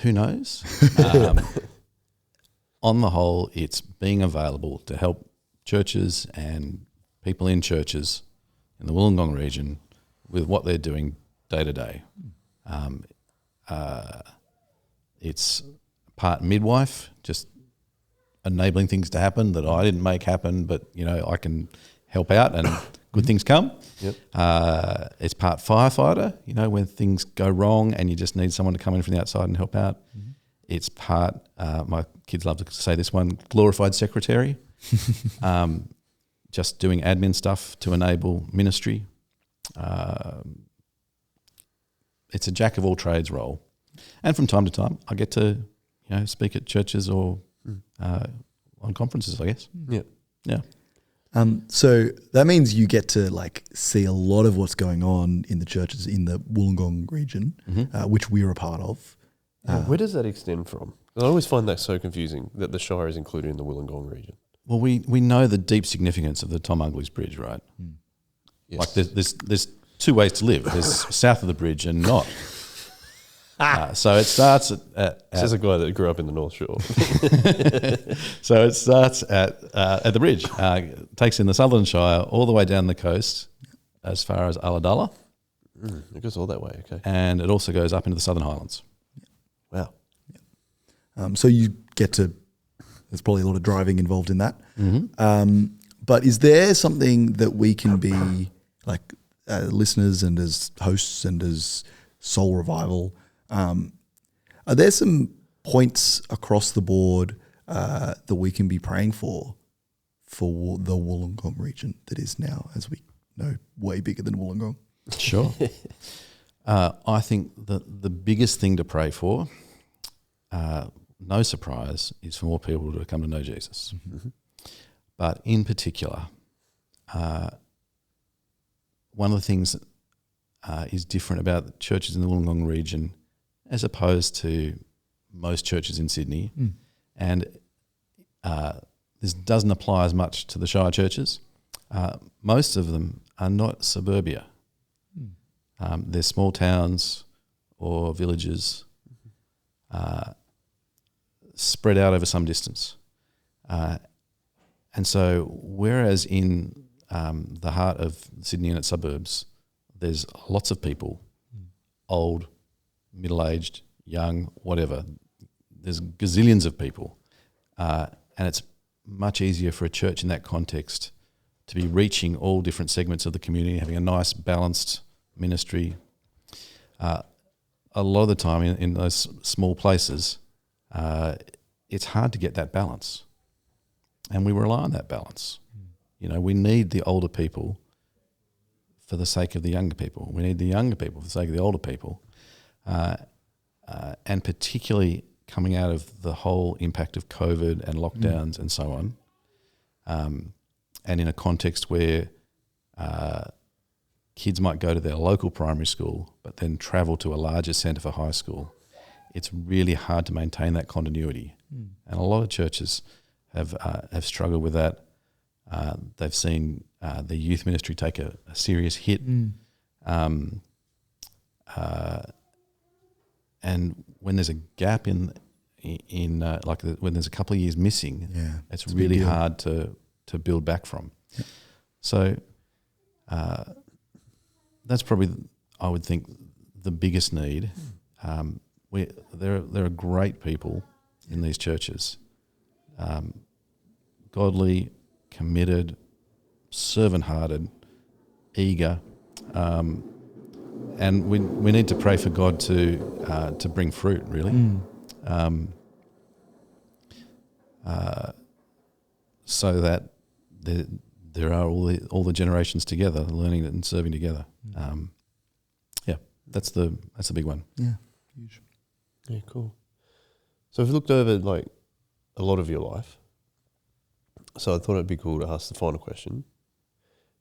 Who knows? On the whole, it's being available to help churches and people in churches in the Wollongong region with what they're doing day to day. It's part midwife, just enabling things to happen that I didn't make happen, but I can help out and good things come. Yep. It's part firefighter, when things go wrong and you just need someone to come in from the outside and help out. Mm-hmm. It's part, my kids love to say this one, glorified secretary, just doing admin stuff to enable ministry. It's a jack of all trades role. And from time to time, I get to, speak at churches or on conferences, I guess. Yeah. Yeah. So that means you get to see a lot of what's going on in the churches in the Wollongong region, which we're a part of. Where does that extend from? I always find that so confusing that the Shire is included in the Wollongong region. Well, we know the deep significance of the Tom Ugley's Bridge, right? Yes. There's two ways to live. There's south of the bridge and not. So it starts at Says a guy that grew up in the North Shore. so it starts at the bridge, takes in the Southern Shire all the way down the coast as far as Ulladulla. It goes all that way, okay. And it also goes up into the Southern Highlands. Wow. So you get to, there's probably a lot of driving involved in that. Mm-hmm. But is there something that we can be listeners and as hosts and as Soul Revival, are there some points across the board that we can be praying for the Wollongong region that is now, as we know, way bigger than Wollongong? Sure. I think the biggest thing to pray for, no surprise, is for more people to come to know Jesus. Mm-hmm. But in particular, one of the things that is different about churches in the Wollongong region as opposed to most churches in Sydney, and this doesn't apply as much to the Shire churches, most of them are not suburbia. They're small towns or villages spread out over some distance. And so whereas in the heart of Sydney and its suburbs, there's lots of people, old, middle-aged, young, whatever. There's gazillions of people. And it's much easier for a church in that context to be reaching all different segments of the community, having a nice, balanced ministry. A lot of the time in those small places, it's hard to get that balance. And we rely on that balance. We need the older people for the sake of the younger people. We need the younger people for the sake of the older people. And particularly coming out of the whole impact of COVID and lockdowns and so on, and in a context where kids might go to their local primary school but then travel to a larger centre for high school, it's really hard to maintain that continuity. And a lot of churches have struggled with that. They've seen the youth ministry take a serious hit. And when there's a gap when there's a couple of years missing, it's really hard to build back from. Yep. So that's probably, I would think, the biggest need. There are great people in these churches, godly, committed, servant-hearted, eager, and we need to pray for God to bring fruit, really, so that there are all the generations together, learning and serving together. That's the big one. Yeah, huge. Yeah, cool. So if you looked over a lot of your life, so I thought it'd be cool to ask the final question,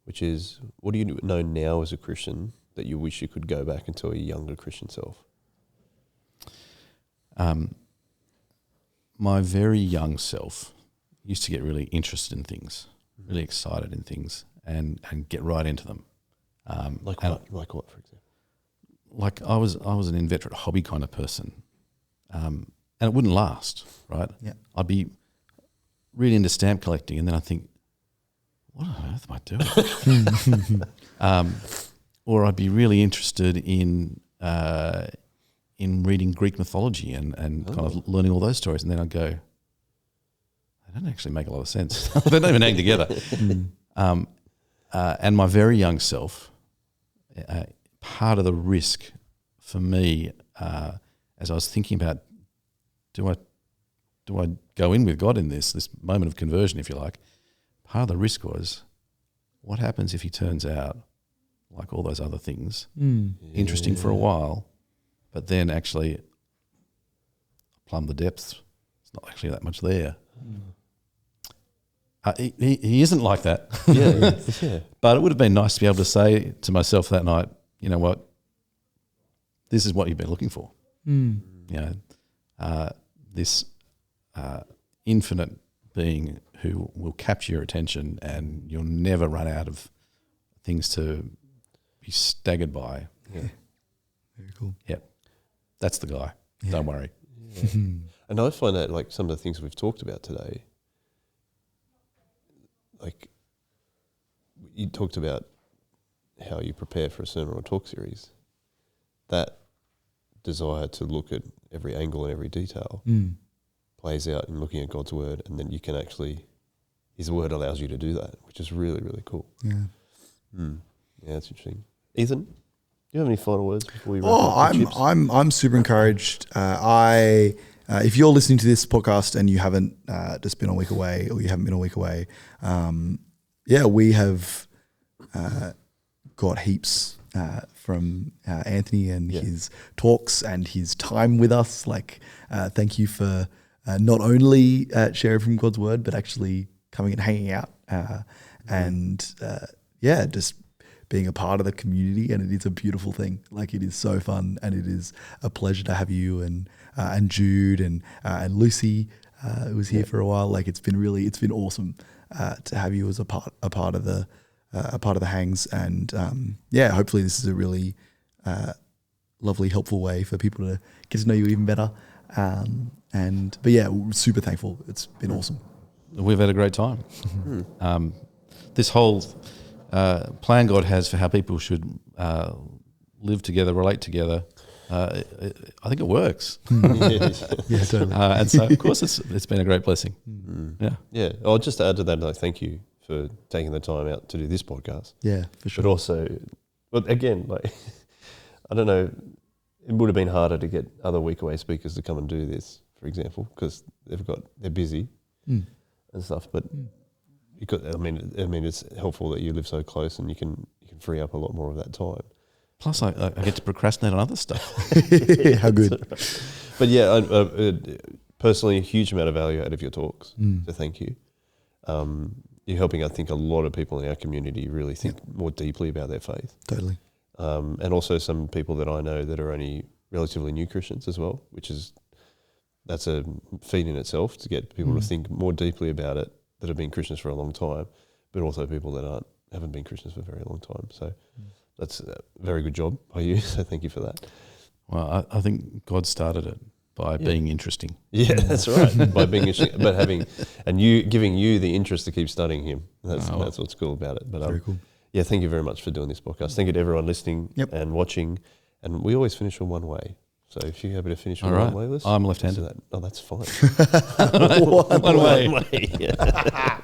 which is, what do you know now as a Christian that you wish you could go back and tell your younger Christian self? My very young self used to get really interested in things, really excited in things, and get right into them. Like what, for example? Like I was an inveterate hobby kind of person, and it wouldn't last, right? Yeah. I'd be really into stamp collecting, and then I think, what on earth am I doing? Or I'd be really interested in in reading Greek mythology and kind of learning all those stories. And then I'd go, they don't actually make a lot of sense. They don't even hang together. And my very young self, part of the risk for me, as I was thinking about, do I go in with God in this moment of conversion, if you like? Part of the risk was, what happens if he turns out like all those other things, interesting for a while, but then actually plumb the depths? It's not actually that much there. He isn't like that. Yeah. But it would have been nice to be able to say to myself that night, you know what, this is what you've been looking for. You know, this infinite being who will capture your attention, and you'll never run out of things to be staggered by. Yeah. Very cool. Yep, that's the guy. Yeah. Don't worry. Yeah. And I find that like some of the things we've talked about today, like you talked about how you prepare for a sermon or talk series, that desire to look at every angle and every detail plays out in looking at God's word, and then you can actually, his word allows you to do that, which is really, really cool. Yeah. Yeah, that's interesting. Ethan, do you have any final words before we wrap up? I'm super encouraged. If you're listening to this podcast and you haven't just been a week away, or you haven't been a week away, we have got heaps from Anthony and his talks and his time with us. Like, thank you for not only sharing from God's word, but actually coming and hanging out just being a part of the community. And it is a beautiful thing. Like, it is so fun, and it is a pleasure to have you and Jude and Lucy who was here for a while. Like, it's been awesome to have you as a part of the hangs, and hopefully this is a really lovely, helpful way for people to get to know you even better. We're super thankful. It's been awesome. We've had a great time. This whole plan God has for how people should live together, relate together, I think it works. Yeah, totally. And so, of course, it's been a great blessing. Yeah. Yeah. I'll just add to that, like, thank you for taking the time out to do this podcast. Yeah, for sure. But also, again, like, I don't know, it would have been harder to get other week away speakers to come and do this, for example, because they're busy and stuff. But I mean, it's helpful that you live so close, and you can free up a lot more of that time. Plus, I get to procrastinate on other stuff. How good. But yeah, personally, a huge amount of value out of your talks. So thank you. You're helping, I think, a lot of people in our community really think more deeply about their faith. Totally. And also some people that I know that are only relatively new Christians as well, that's a feat in itself, to get people to think more deeply about it, that have been Christians for a long time, but also people that haven't been Christians for a very long time. So that's a very good job by you. So thank you for that. Well, I think God started it by being interesting. Yeah, that's right. By being interesting, but giving you the interest to keep studying Him. That's what's cool about it. But very cool. Yeah, thank you very much for doing this podcast. Thank you to everyone listening and watching. And we always finish on one way. So if you're happy to finish on one way, Liz. I'm left-handed. That's fine. One way. Yeah.